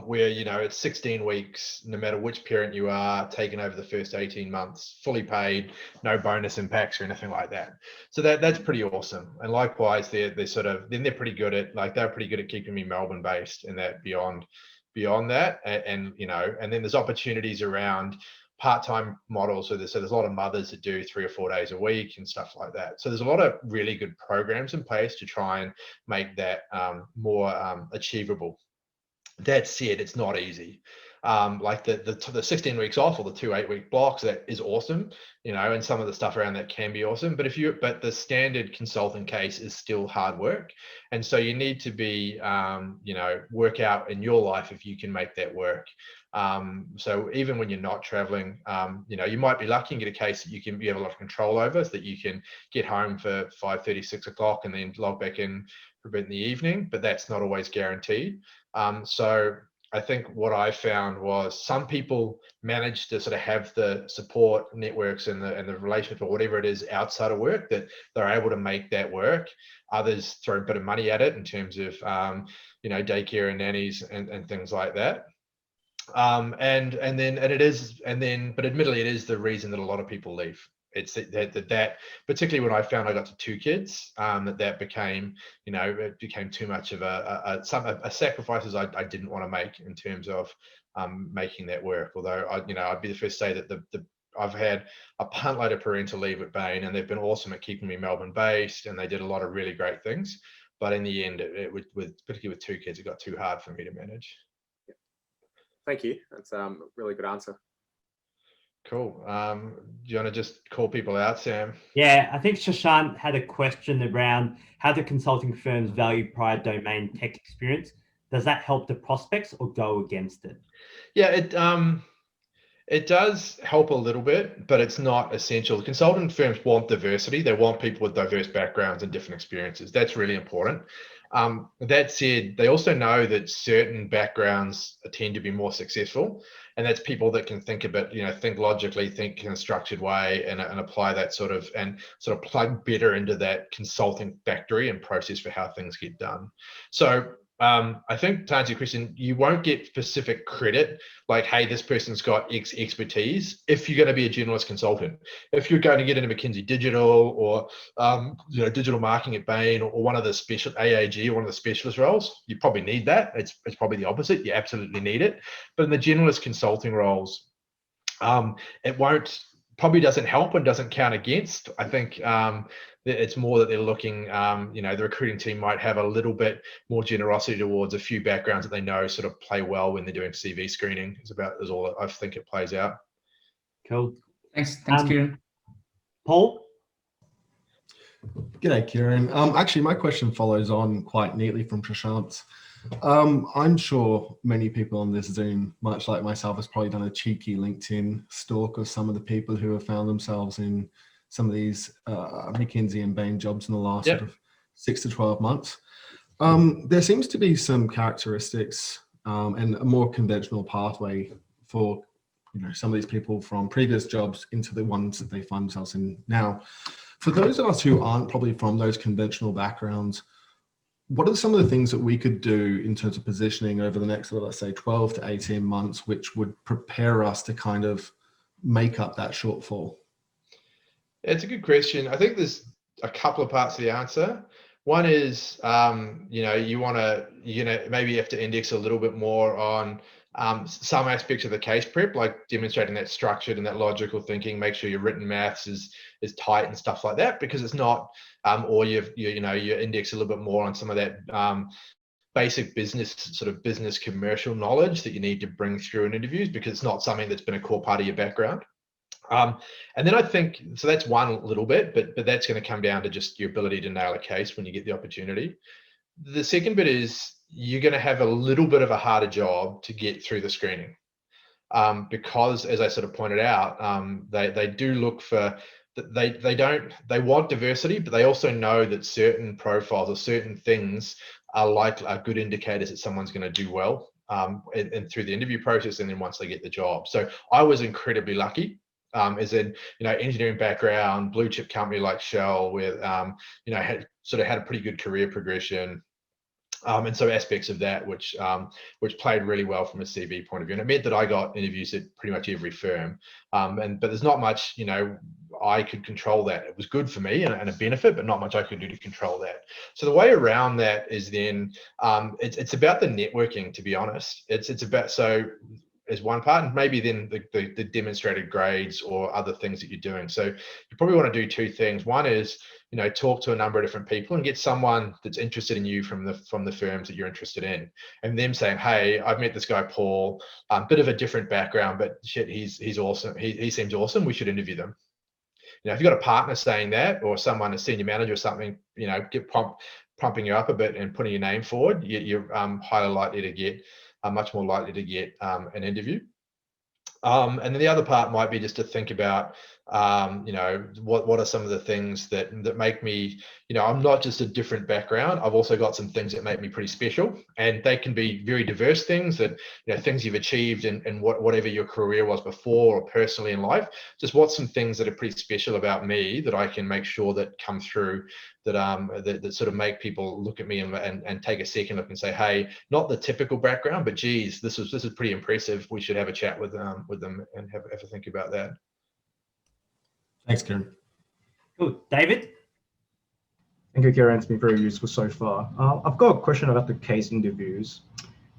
A: where it's 16 weeks, no matter which parent you are, taken over the first 18 months, fully paid, no bonus impacts or anything like that. So that's pretty awesome. And likewise, they're pretty good at keeping me Melbourne based, and that beyond that, and then there's opportunities around part-time models. So there's a lot of mothers that do 3 or 4 days a week and stuff like that. So there's a lot of really good programs in place to try and make that more achievable. That said, it's not easy. Like the 16 weeks off, or the 2 8-week blocks, that is awesome, and some of the stuff around that can be awesome. But the standard consulting case is still hard work, and so you need to be, work out in your life if you can make that work. So even when you're not traveling, you might be lucky and get a case that you have a lot of control over, so that you can get home for 5:30, 6 o'clock, and then log back in for a bit in the evening. But that's not always guaranteed. So I think what I found was some people manage to sort of have the support networks and the relationship, or whatever it is, outside of work, that they're able to make that work. Others throw a bit of money at it in terms of daycare and nannies and things like that. But admittedly, it is the reason that a lot of people leave. It's that particularly when I found I got to 2 kids, that became, it became too much of a sacrifices I didn't want to make in terms of making that work. Although I'd be the first to say that I've had a punt load of parental leave at Bain, and they've been awesome at keeping me Melbourne based, and they did a lot of really great things. But in the end, particularly with 2 kids, it got too hard for me to manage.
C: Thank you. That's a really good answer.
A: Cool. Do you want to just call people out, Sam?
B: Yeah, I think Shashank had a question around how do consulting firms value prior domain tech experience. Does that help the prospects or go against it?
A: Yeah, it does help a little bit, but it's not essential. The consulting firms want diversity. They want people with diverse backgrounds and different experiences. That's really important. That said, they also know that certain backgrounds tend to be more successful, and that's people that can think a bit, think logically, think in a structured way, and apply that sort of plug better into that consulting factory and process for how things get done. So I think to answer your question, you won't get specific credit like, hey, this person's got X expertise if you're going to be a generalist consultant. If you're going to get into McKinsey Digital or digital marketing at Bain or one of the special AAG or one of the specialist roles, you probably need that. It's probably the opposite. You absolutely need it. But in the generalist consulting roles, it probably doesn't help and doesn't count against. I think it's more that they're looking, the recruiting team might have a little bit more generosity towards a few backgrounds that they know sort of play well when they're doing CV screening. Is all I think it plays out.
B: Cool.
D: Thanks, Kieran.
B: Paul?
E: G'day, Kieran. Actually, my question follows on quite neatly from Prashant's. I'm sure many people on this Zoom, much like myself, has probably done a cheeky LinkedIn stalk of some of the people who have found themselves in some of these McKinsey and Bain jobs in the last sort of 6 to 12 months. There seems to be some characteristics and a more conventional pathway for some of these people from previous jobs into the ones that they find themselves in now. For those of us who aren't probably from those conventional backgrounds, what are some of the things that we could do in terms of positioning over the next, let's say, 12 to 18 months, which would prepare us to kind of make up that shortfall?
A: It's a good question. I think there's a couple of parts of the answer. One is, you want to, maybe you have to index a little bit more on some aspects of the case prep, like demonstrating that structured and that logical thinking. Make sure your written maths is tight and stuff like that, because it's not, or you index a little bit more on some of that basic business commercial knowledge that you need to bring through in interviews, because it's not something that's been a core part of your background. And then I think, so that's one little bit, but that's going to come down to just your ability to nail a case when you get the opportunity. The second bit is you're going to have a little bit of a harder job to get through the screening, because, as I sort of pointed out, they do look for, they want diversity, but they also know that certain profiles or certain things are good indicators that someone's going to do well and through the interview process, and then once they get the job. So I was incredibly lucky. As in, engineering background, blue chip company like Shell, with had a pretty good career progression, and so aspects of that which played really well from a CV point of view. And it meant that I got interviews at pretty much every firm, but there's not much I could control that. It was good for me and a benefit, but not much I could do to control that. So the way around that is then it's about the networking. To be honest, it's about, so is one part, and maybe then the demonstrated grades or other things that you're doing. So you probably want to do two things. One is, talk to a number of different people and get someone that's interested in you from the firms that you're interested in, and them saying, hey, I've met this guy Paul, bit of a different background, but shit, he's awesome. He seems awesome. We should interview them. If you've got a partner saying that, or someone, a senior manager or something, get pumping you up a bit and putting your name forward, you're highly likely to get, much more likely to get an interview. And then the other part might be just to think about, what are some of the things that make me, I'm not just a different background. I've also got some things that make me pretty special, and they can be very diverse things that, things you've achieved and whatever your career was before or personally in life. Just what's some things that are pretty special about me that I can make sure that come through, that sort of make people look at me and take a second look and say, hey, not the typical background, but geez, this is pretty impressive. We should have a chat with them and have a think about that.
E: Thanks, Kieran.
B: Cool. David?
F: Thank you, Kieran. It's been very useful so far. I've got a question about the case interviews.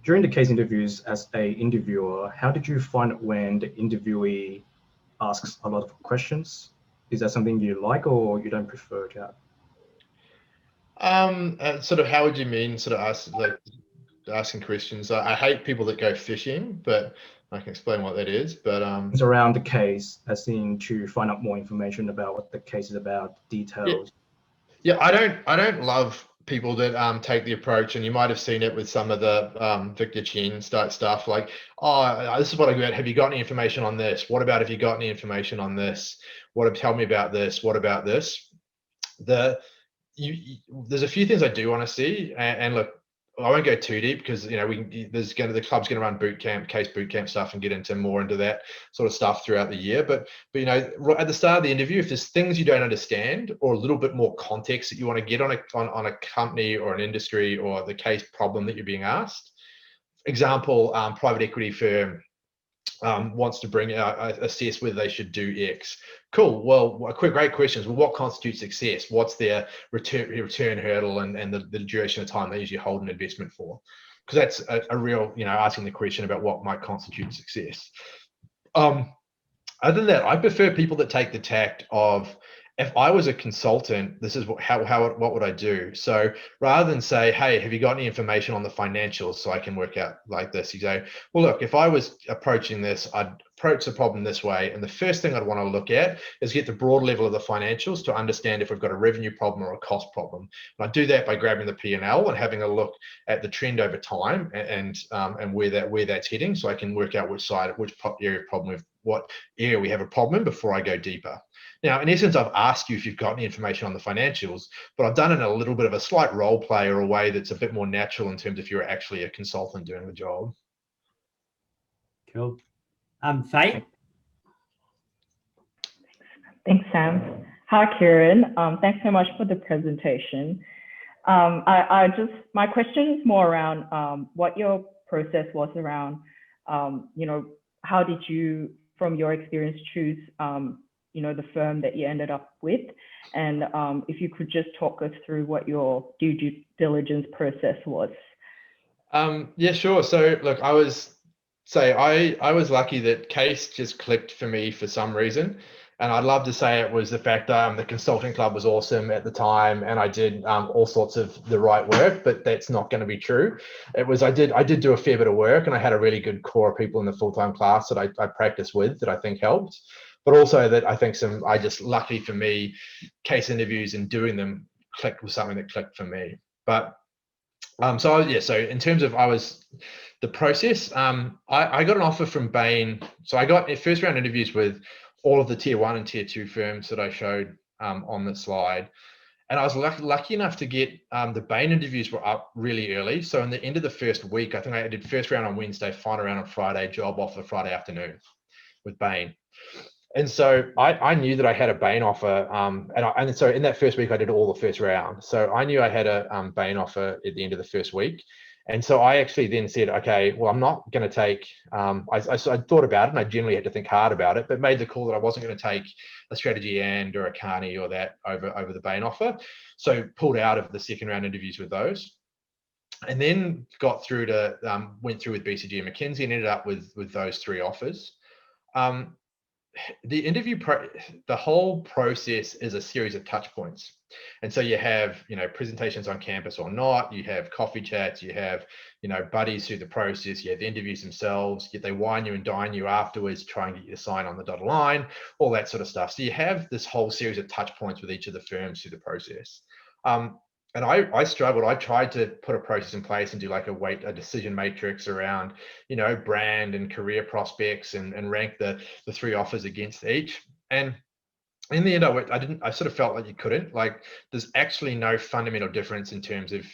F: During the case interviews, as a interviewer, how did you find it when the interviewee asks a lot of questions? Is that something you like or you don't prefer to have?
A: Sort of, how would you mean sort of asking questions? I hate people that go fishing, but I can explain what that is. But
F: it's around the case, as in to find out more information about what the case is about, details.
A: Yeah, I don't love people that take the approach, and you might have seen it with some of the Victor Chen stuff, like, oh, this is what I got. Have you got any information on this? What about, have you got any information on this? Tell me about this. What about this? there's a few things I do want to see, and look, I won't go too deep because the club's going to run case boot camp stuff and get into more into that sort of stuff throughout the year. But at the start of the interview, if there's things you don't understand or a little bit more context that you want to get on a company or an industry or the case problem that you're being asked, example, private equity firm wants to assess whether they should do X. Cool. Well, great questions. Well, what constitutes success? What's their return hurdle and the duration of time they usually hold an investment for? Because that's a real, asking the question about what might constitute success. Other than that, I prefer people that take the tact of, if I was a consultant, this is what would I do? So rather than say, hey, have you got any information on the financials so I can work out like this? You go, well, look, if I was approaching this, I'd approach the problem this way. And the first thing I'd want to look at is get the broad level of the financials to understand if we've got a revenue problem or a cost problem. And I do that by grabbing the P&L and having a look at the trend over time and where that's heading, so I can work out which what area we have a problem in before I go deeper. Now, in essence, I've asked you if you've got any information on the financials, but I've done it in a little bit of a slight role play or a way that's a bit more natural in terms of you're actually a consultant doing the job.
B: Cool. Faye?
D: Thanks, Sam. Hi, Kieran. Thanks so much for the presentation. My question is more around what your process was around, how did you, from your experience, choose the firm that you ended up with, and if you could just talk us through what your due diligence process was.
A: Yeah, sure. So look, I was lucky that case just clicked for me for some reason, and I'd love to say it was the fact the consulting club was awesome at the time and I did all sorts of the right work, but that's not going to be true. It was I did do a fair bit of work, and I had a really good core of people in the full-time class that I practiced with that I think helped. But also that I think luckily for me, case interviews and doing them was something that clicked for me. But so in terms of the process, I got an offer from Bain. So I got first round interviews with all of the tier 1 and tier 2 firms that I showed on the slide. And I was lucky enough to get the Bain interviews were up really early. So in the end of the first week, I think I did first round on Wednesday, final round on Friday, job offer Friday afternoon with Bain. And so I knew that I had a Bain offer, and so in that first week I did all the first round. So I knew I had a Bain offer at the end of the first week, and so I actually then said, okay, well I'm not going to take. I thought about it, and I generally had to think hard about it, but made the call that I wasn't going to take a Strategy or a Carney or that over the Bain offer. So pulled out of the second round interviews with those, and then went through with BCG and McKinsey and ended up with those 3 offers. The whole process is a series of touch points. And so you have, presentations on campus or not, you have coffee chats, you have, buddies through the process, you have the interviews themselves, they wine you and dine you afterwards, try and get you to sign on the dotted line, all that sort of stuff. So you have this whole series of touch points with each of the firms through the process. And I struggled. I tried to put a process in place and do like a decision matrix around, brand and career prospects and rank the 3 offers against each. And in the end, I sort of felt like you couldn't. Like, there's actually no fundamental difference in terms of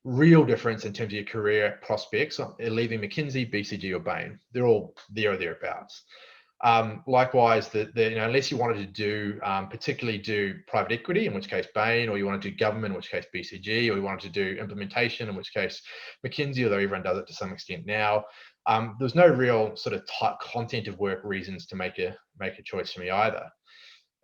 A: your career prospects leaving McKinsey, BCG, or Bain. They're all there or thereabouts. Likewise, unless you wanted to do particularly do private equity, in which case Bain, or you wanted to do government, in which case BCG, or you wanted to do implementation, in which case McKinsey, although everyone does it to some extent now. There's no real sort of content of work reasons to make a choice for me either.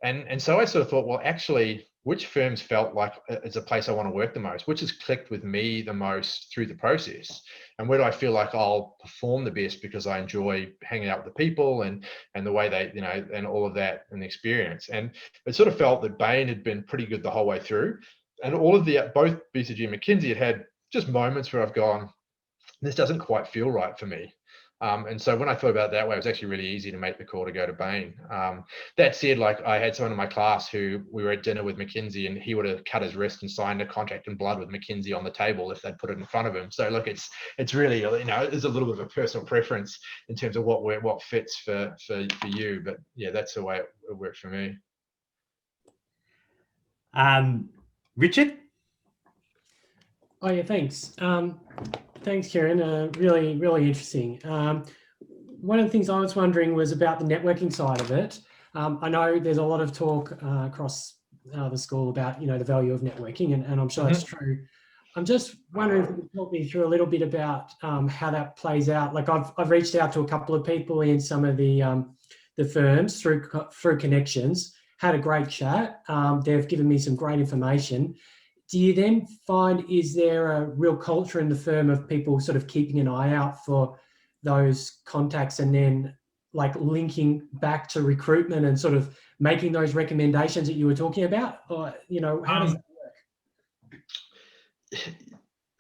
A: And so I sort of thought, well, actually, which firms felt like it's a place I want to work the most, which has clicked with me the most through the process, and where do I feel like I'll perform the best because I enjoy hanging out with the people and the way they, and all of that and the experience. And it sort of felt that Bain had been pretty good the whole way through, and both BCG and McKinsey had just moments where I've gone, this doesn't quite feel right for me. And so when I thought about it that way, it was actually really easy to make the call to go to Bain. That said, like, I had someone in my class who we were at dinner with McKinsey, and he would have cut his wrist and signed a contract in blood with McKinsey on the table if they'd put it in front of him. So look, it's really, there's a little bit of a personal preference in terms of what fits for you. But yeah, that's the way it worked for me.
B: Richard?
G: Oh yeah, thanks. Thanks, Kieran. Really, really interesting. One of the things I was wondering was about the networking side of it. I know there's a lot of talk across the school about, the value of networking, and I'm sure that's true. I'm just wondering if you could talk me through a little bit about how that plays out. Like I've reached out to a couple of people in some of the firms through connections, had a great chat. They've given me some great information. Do you then find, is there a real culture in the firm of people sort of keeping an eye out for those contacts and then like linking back to recruitment and sort of making those recommendations that you were talking about? Or, how does that work?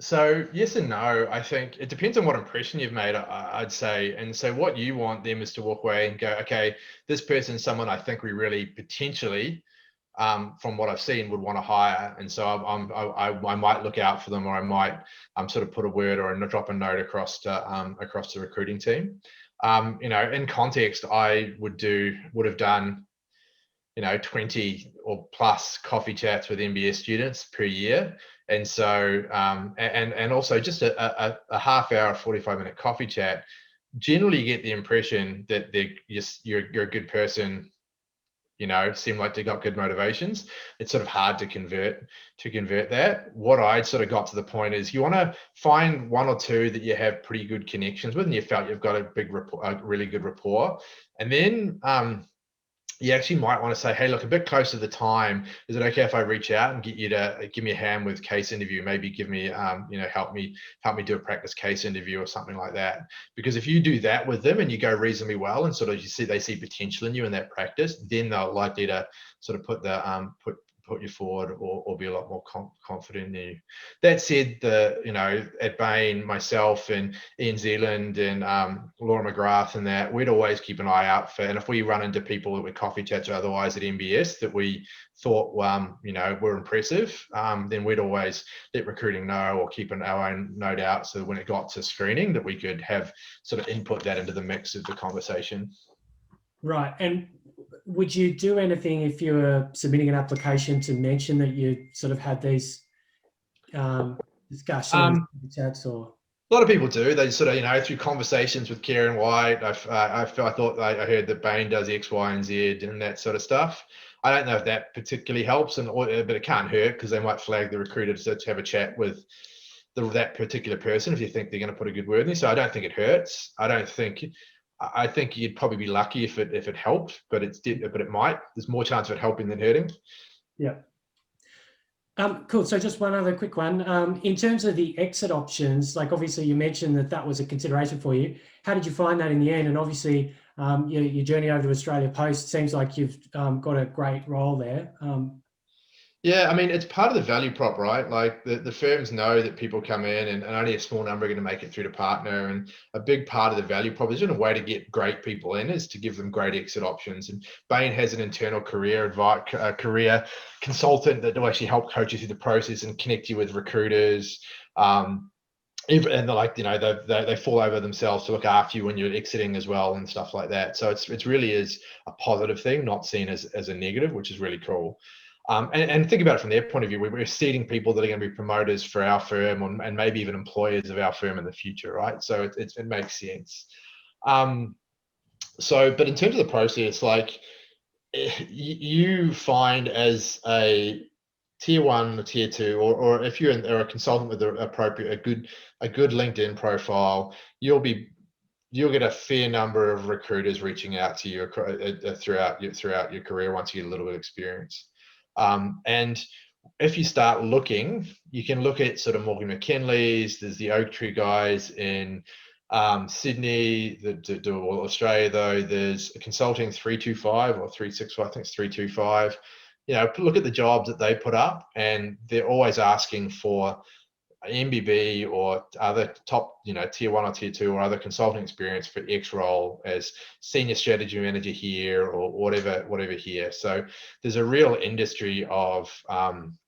A: So yes and no. I think it depends on what impression you've made, I'd say. And so what you want them is to walk away and go, okay, this person's someone I think we really potentially, from what I've seen, would want to hire. And so I might look out for them, or I might sort of put a word or drop a note across the recruiting team. In context, I would have done 20 or plus coffee chats with MBS students per year. And so, and also just a half hour, 45-minute coffee chat, generally you get the impression that you're a good person, seem like they got good motivations. It's sort of hard to convert that. What I sort of got to the point is you want to find one or two that you have pretty good connections with and you felt you've got a really good rapport. And then, you actually might want to say, hey, look, a bit closer to the time, is it okay if I reach out and get you to give me a hand with case interview? Maybe give me, help me do a practice case interview or something like that. Because if you do that with them and you go reasonably well and sort of they see potential in you in that practice, then they're likely to sort of put you forward or be a lot more confident in you. That said, at Bain, myself and Ian Zealand and Laura McGrath and that, we'd always keep an eye out for, and if we run into people with coffee chats or otherwise at MBS that we thought were impressive, then we'd always let recruiting know or keep our own note out, so when it got to screening that we could have sort of input that into the mix of the conversation.
G: Right. And would you do anything if you were submitting an application to mention that you sort of had these discussions, chats, or?
A: A lot of people do. They sort of, through conversations with Kieran White, I thought I heard that Bain does X, Y, and Z and that sort of stuff. I don't know if that particularly helps, but it can't hurt because they might flag the recruiter to have a chat with that particular person if you think they're going to put a good word in there. So I don't think it hurts. I think you'd probably be lucky if it helped, but it might. There's more chance of it helping than hurting.
G: Yeah. Cool. So just one other quick one. In terms of the exit options, like obviously you mentioned that was a consideration for you. How did you find that in the end? And obviously your journey over to Australia Post seems like you've got a great role there.
A: Yeah, I mean, it's part of the value prop, right? Like the firms know that people come in and only a small number are going to make it through to partner. And a big part of the value proposition, a way to get great people in, is to give them great exit options. And Bain has an internal career consultant that will actually help coach you through the process and connect you with recruiters. And they're like, they fall over themselves to look after you when you're exiting as well and stuff like that. So it's really is a positive thing, not seen as a negative, which is really cool. And think about it from their point of view. We're seeding people that are going to be promoters for our firm and maybe even employers of our firm in the future, right? So it makes sense. But in terms of the process, like you find as a tier 1 or tier 2, or if you're a consultant with a good LinkedIn profile, you'll get a fair number of recruiters reaching out to you throughout your career once you get a little bit of experience. And if you start looking, you can look at sort of Morgan McKinley's. There's the Oak Tree guys in Sydney that do all Australia, though. There's a consulting 325 or 365, I think it's 325. Look at the jobs that they put up, and they're always asking for MBB or other top, tier 1 or tier 2 or other consulting experience for X role as senior strategy manager here or whatever here. So there's a real industry of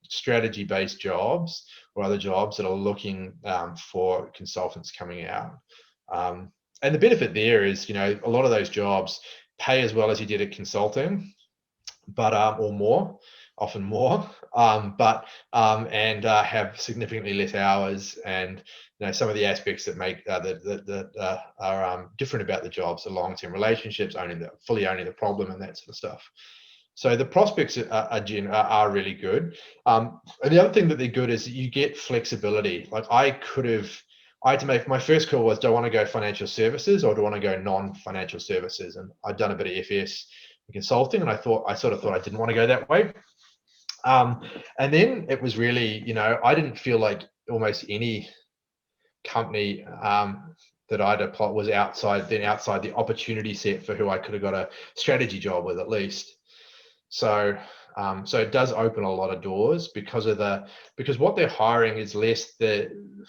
A: strategy-based jobs or other jobs that are looking for consultants coming out. And the benefit there is, a lot of those jobs pay as well as you did at consulting, but or more. often more, and have significantly less hours, and some of the aspects that make that are different about the jobs, the long-term relationships, fully owning the problem, and that sort of stuff. So the prospects are really good. And the other thing that they're good is you get flexibility. Like I had to make, my first call was, do I want to go financial services or do I want to go non-financial services? And I'd done a bit of FS consulting, and I sort of thought I didn't want to go that way. And then it was really, I didn't feel like almost any company that I'd applied was outside the opportunity set for who I could have got a strategy job with, at least. So it does open a lot of doors because what they're hiring is less they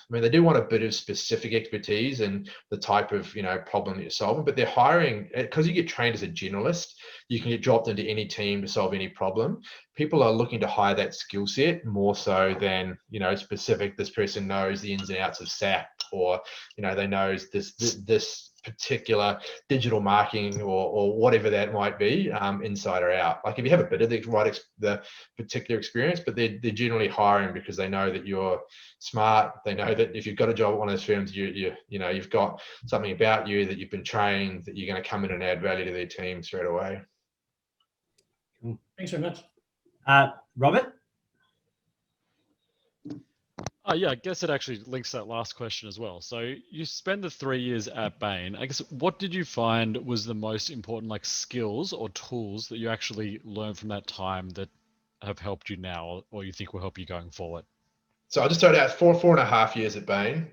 A: do want a bit of specific expertise and the type of problem that you're solving, but they're hiring because you get trained as a generalist. You can get dropped into any team to solve any problem. People are looking to hire that skill set more so than specific. This person knows the ins and outs of SAP, or they knows this particular digital marketing or whatever that might be, inside or out. Like if you have a bit of the particular experience, but they're generally hiring because they know that you're smart. They know that if you've got a job at one of those firms, you've got something about you, that you've been trained, that you're going to come in and add value to their team straight away.
G: Thanks very much.
B: Robert?
H: Yeah, I guess it actually links to that last question as well. So you spend the 3 years at Bain. I guess, what did you find was the most important skills or tools that you actually learned from that time that have helped you now, or you think will help you going forward? So
A: I just started out 4.5 years at Bain.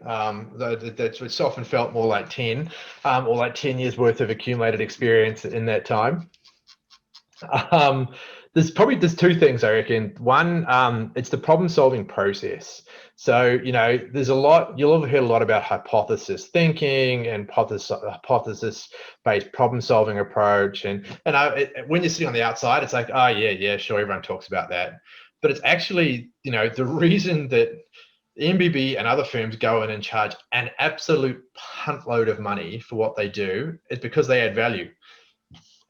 A: That's often felt more like 10, or like 10 years worth of accumulated experience in that time. There's two things, I reckon. One, it's the problem-solving process. So, there's you'll have heard a lot about hypothesis thinking and hypothesis-based problem-solving approach. And when you're sitting on the outside, it's like, oh, yeah, sure, everyone talks about that. But it's actually, the reason that the MBB and other firms go in and charge an absolute punt load of money for what they do is because they add value.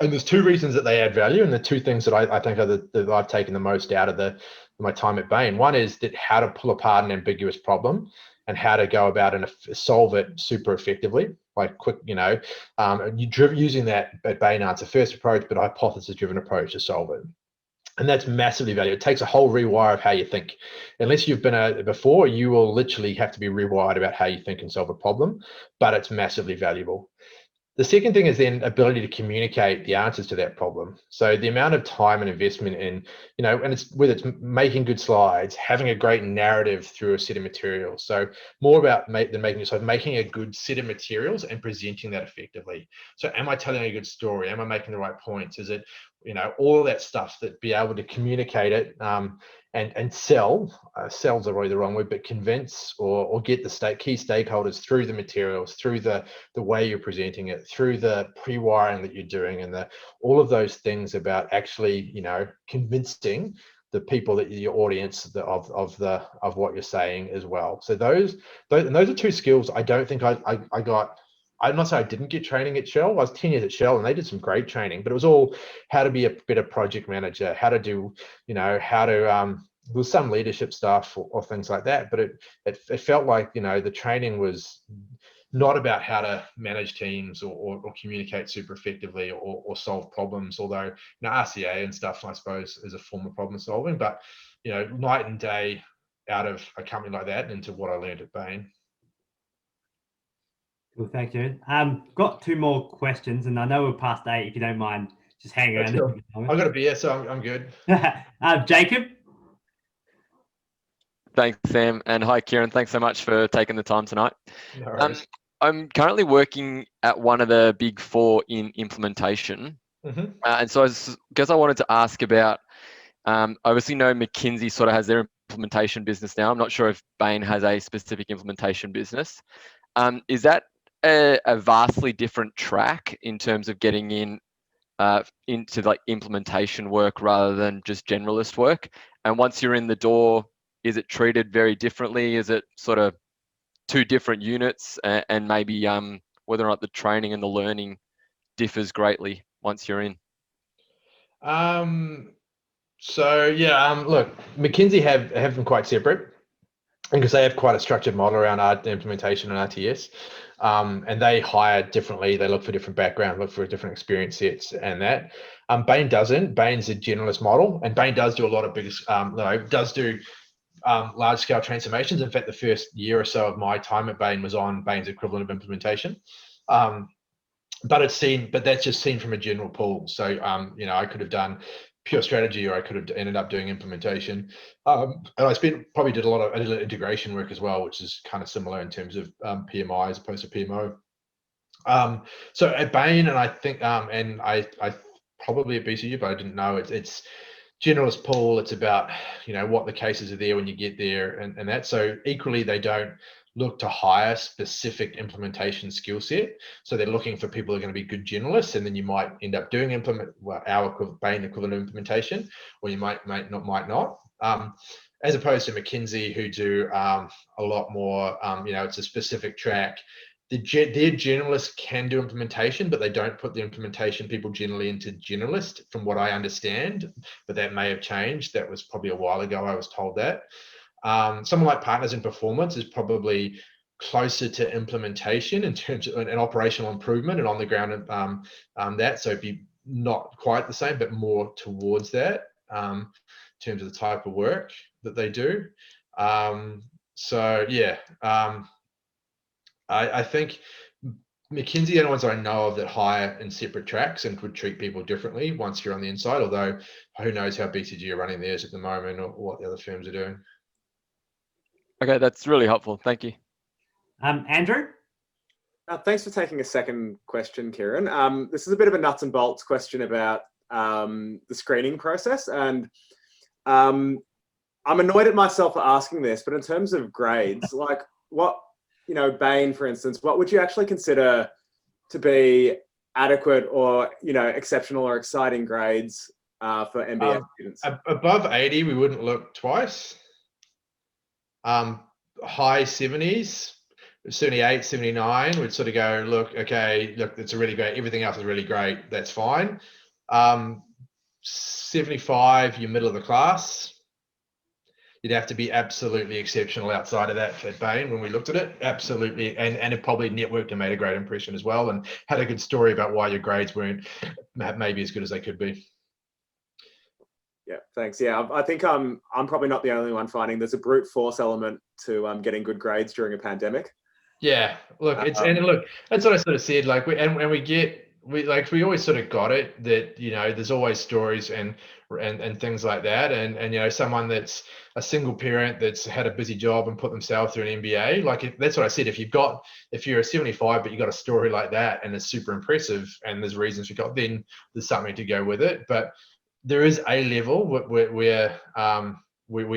A: And there's two reasons that they add value, and the two things that I think are that I've taken the most out of my time at Bain. One is that how to pull apart an ambiguous problem and how to go about and solve it super effectively, like quick, using that at Bain answer first approach, but a hypothesis-driven approach to solve it. And that's massively valuable. It takes a whole rewire of how you think. Unless you've been before, you will literally have to be rewired about how you think and solve a problem, but it's massively valuable. The second thing is then ability to communicate the answers to that problem. So the amount of time and investment in, and it's whether it's making good slides, having a great narrative through a set of materials. So more about making a good set of materials and presenting that effectively. So am I telling a good story? Am I making the right points? Is it, all of that stuff, that be able to communicate it, and sell. Sell's probably the wrong word, but convince or get the key stakeholders through the materials, through the way you're presenting it, through the pre-wiring that you're doing, and all of those things about actually, convincing the people, that your audience, of what you're saying as well. So those are two skills I don't think I got. I'm not saying I didn't get training at Shell. I was 10 years at Shell and they did some great training, but it was all how to be a better project manager, how to do, there's some leadership stuff or things like that. But it felt like, the training was not about how to manage teams or communicate super effectively or solve problems. Although, RCA and stuff, I suppose, is a form of problem solving, but, night and day out of a company like that into what I learned at Bain.
B: Well, thanks, Kieran. Got two more questions, and I know we're past 8. If you don't mind, just hang around.
A: Sure. I've got a beer, so I'm good.
B: Jacob.
I: Thanks, Sam, and hi, Kieran. Thanks so much for taking the time tonight.
A: No worries.
I: I'm currently working at one of the big 4 in implementation, and so I wanted to ask about. Obviously, McKinsey sort of has their implementation business now. I'm not sure if Bain has a specific implementation business. Is that a vastly different track in terms of getting into implementation work rather than just generalist work? And once you're in the door, is it treated very differently? Is it sort of 2 different units, and maybe whether or not the training and the learning differs greatly once you're in?
A: So yeah, look, McKinsey have them quite separate because they have quite a structured model around implementation and RTS, and they hire differently. They look for different background, look for different experience sets, and that. Bain doesn't. Bain's a generalist model, and Bain does do a lot of big, does do large scale transformations. In fact, the first year or so of my time at Bain was on Bain's equivalent of implementation. But that's just seen from a general pool. So, I could have done pure strategy, or I could have ended up doing implementation. And I did a lot of integration work as well, which is kind of similar in terms of PMI as opposed to PMO. So at Bain, and I think, and I probably at BCU, but I didn't know, it's generalist pool. It's about, what the cases are there when you get there, and that. So equally, they don't look to hire specific implementation skill set. So they're looking for people who are going to be good generalists, and then you might end up doing our Bain equivalent implementation, or you might not. As opposed to McKinsey, who do a lot more. It's a specific track. Their generalists can do implementation, but they don't put the implementation people generally into generalist, from what I understand. But that may have changed. That was probably a while ago. I was told that. Someone like Partners in Performance is probably closer to implementation in terms of an operational improvement and on the ground that. So it'd be not quite the same, but more towards that in terms of the type of work that they do. I think McKinsey are the ones I know of that hire in separate tracks and would treat people differently once you're on the inside, although who knows how BCG are running theirs at the moment, or what the other firms are doing.
I: Okay, that's really helpful. Thank you.
B: Andrew?
C: Thanks for taking a second question, Kieran. This is a bit of a nuts and bolts question about the screening process. And I'm annoyed at myself for asking this, but in terms of grades, like what, Bain, for instance, what would you actually consider to be adequate or, exceptional or exciting grades for MBS students?
A: Above 80, we wouldn't look twice. High 70s, 78, 79, we'd sort of go, look, it's a really great, everything else is really great, that's fine. 75, you're middle of the class. You'd have to be absolutely exceptional outside of that at Bain when we looked at it, absolutely. And it probably networked and made a great impression as well, and had a good story about why your grades weren't maybe as good as they could be.
C: Yeah, thanks. Yeah, I think I'm probably not the only one finding there's a brute force element to getting good grades during a pandemic.
A: Yeah, look, that's what I sort of said. Like, we always sort of got it that, there's always stories and things like that, and someone that's a single parent that's had a busy job and put themselves through an MBA, that's what I said. If you're a 75 but you got a story like that and it's super impressive and there's reasons then there's something to go with it. But there is a level where we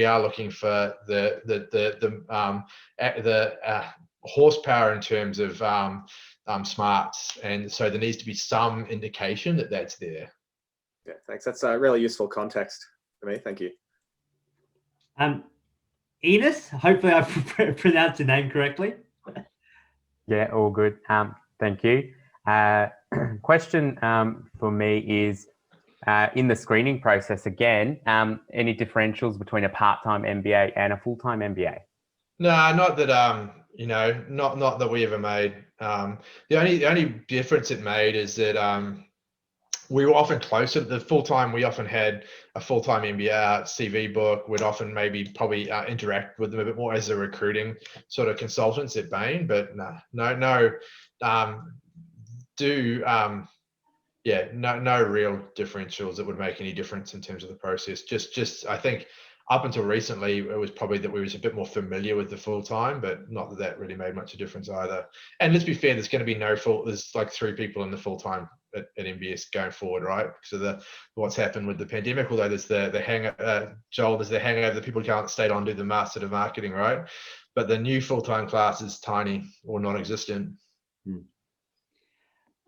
A: are looking for the horsepower in terms of smarts, and so there needs to be some indication that that's there.
C: Yeah, thanks. That's a really useful context for me. Thank you.
B: Enos, hopefully I pronounced your name correctly.
J: Yeah, all good. Thank you. Question for me is, in the screening process again, any differentials between a part-time MBA and a full-time MBA?
A: No, not that not that we ever made. The only difference it made is that we were often closer to the full-time. We often had a full-time MBA CV book. We'd often probably interact with them a bit more as a recruiting sort of consultants at Bain, but no real differentials that would make any difference in terms of the process. Just I think up until recently, it was probably that we was a bit more familiar with the full-time, but not that really made much of a difference either. And let's be fair, there's going to be there's like 3 people in the full-time at MBS going forward, right? Because of what's happened with the pandemic, although there's the hangover, Joel, there's the hangover that people can't stay on, do the Master of Marketing, right? But the new full-time class is tiny or non-existent.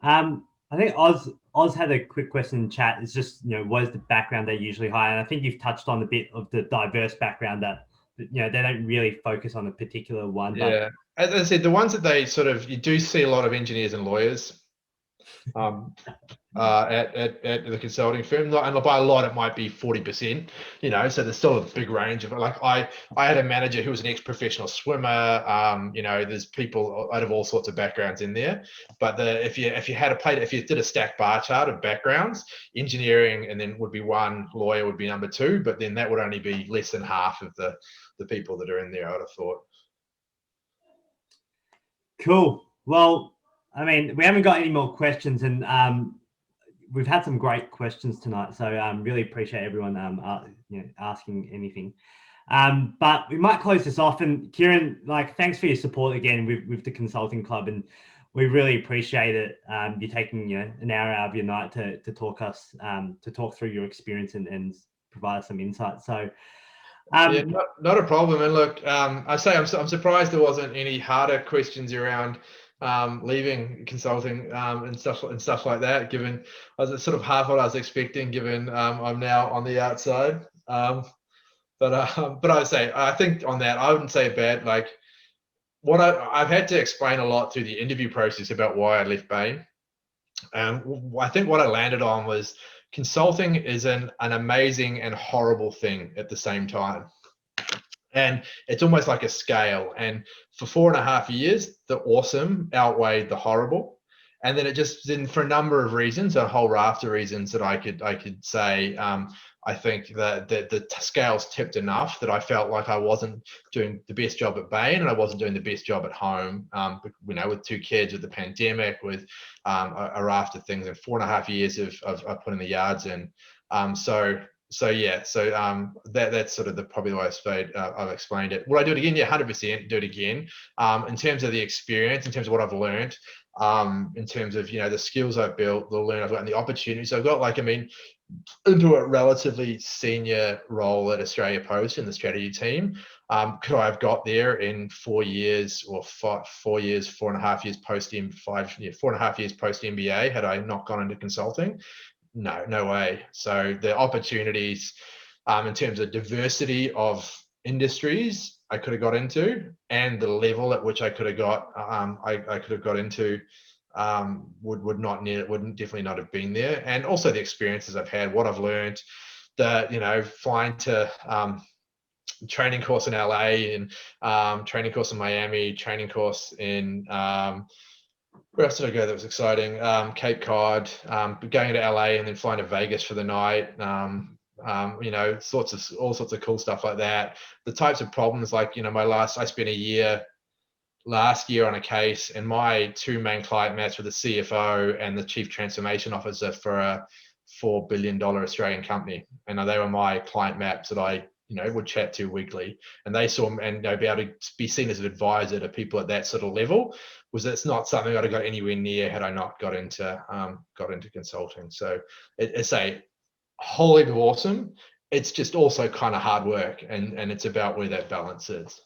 B: I think Oz had a quick question in chat. It's just, what is the background they usually hire? And I think you've touched on a bit of the diverse background that, they don't really focus on a particular one.
A: Yeah, as I said, the ones that they you do see a lot of engineers and lawyers. at the consulting firm. And by a lot, it might be 40%, so there's still a big range of it. Like I had a manager who was an ex-professional swimmer. There's people out of all sorts of backgrounds in there. But if you did a stacked bar chart of backgrounds, engineering and then would be one, lawyer would be number two, but then that would only be less than half of the people that are in there, I would have thought.
B: Cool. Well, I mean, we haven't got any more questions, and we've had some great questions tonight. So really appreciate everyone asking anything. But we might close this off. And Kieran, thanks for your support again with the consulting club, and we really appreciate it. You taking an hour out of your night to talk through your experience and provide us some insight. So.
A: Yeah, not a problem. And look, I say I'm surprised there wasn't any harder questions around leaving consulting and stuff like that. Given I was sort of half what I was expecting, given I'm now on the outside. But I think on that I wouldn't say it bad. Like what I've had to explain a lot through the interview process about why I left Bain. I think what I landed on was consulting is an amazing and horrible thing at the same time. And it's almost like a scale. And for 4.5 years, the awesome outweighed the horrible. And then then for a number of reasons, a whole raft of reasons that I could say, I think that the scales tipped enough that I felt like I wasn't doing the best job at Bain and I wasn't doing the best job at home, with 2 kids, with the pandemic, with a raft of things, and 4.5 years of putting the yards in. That's sort of probably the way I've explained it. Would I do it again? Yeah, 100% do it again. In terms of the experience, in terms of what I've learned, in terms of the skills I've built, the learn I've got, and the opportunities I've got. Into a relatively senior role at Australia Post in the strategy team. Could I have got there in 4 years or 4 years, 4.5 years post 4.5 years post MBA had I not gone into consulting? No way. So the opportunities in terms of diversity of industries I could have got into, and the level at which I could have got into would definitely not have been there. And also the experiences I've had, what I've learned, flying to training course in LA and training course in Miami, training course in where else did I go that was exciting? Cape Cod, going to LA and then flying to Vegas for the night. All sorts of cool stuff like that. The types of problems, I spent a year last year on a case, and my 2 main client maps were the CFO and the Chief Transformation Officer for a $4 billion Australian company. And they were my client maps that I would chat to weekly, and they saw, and be able to be seen as an advisor to people at that sort of level that's not something I'd have got anywhere near had I not got into consulting. So it's a whole heap of awesome. It's just also kind of hard work, and it's about where that balance is.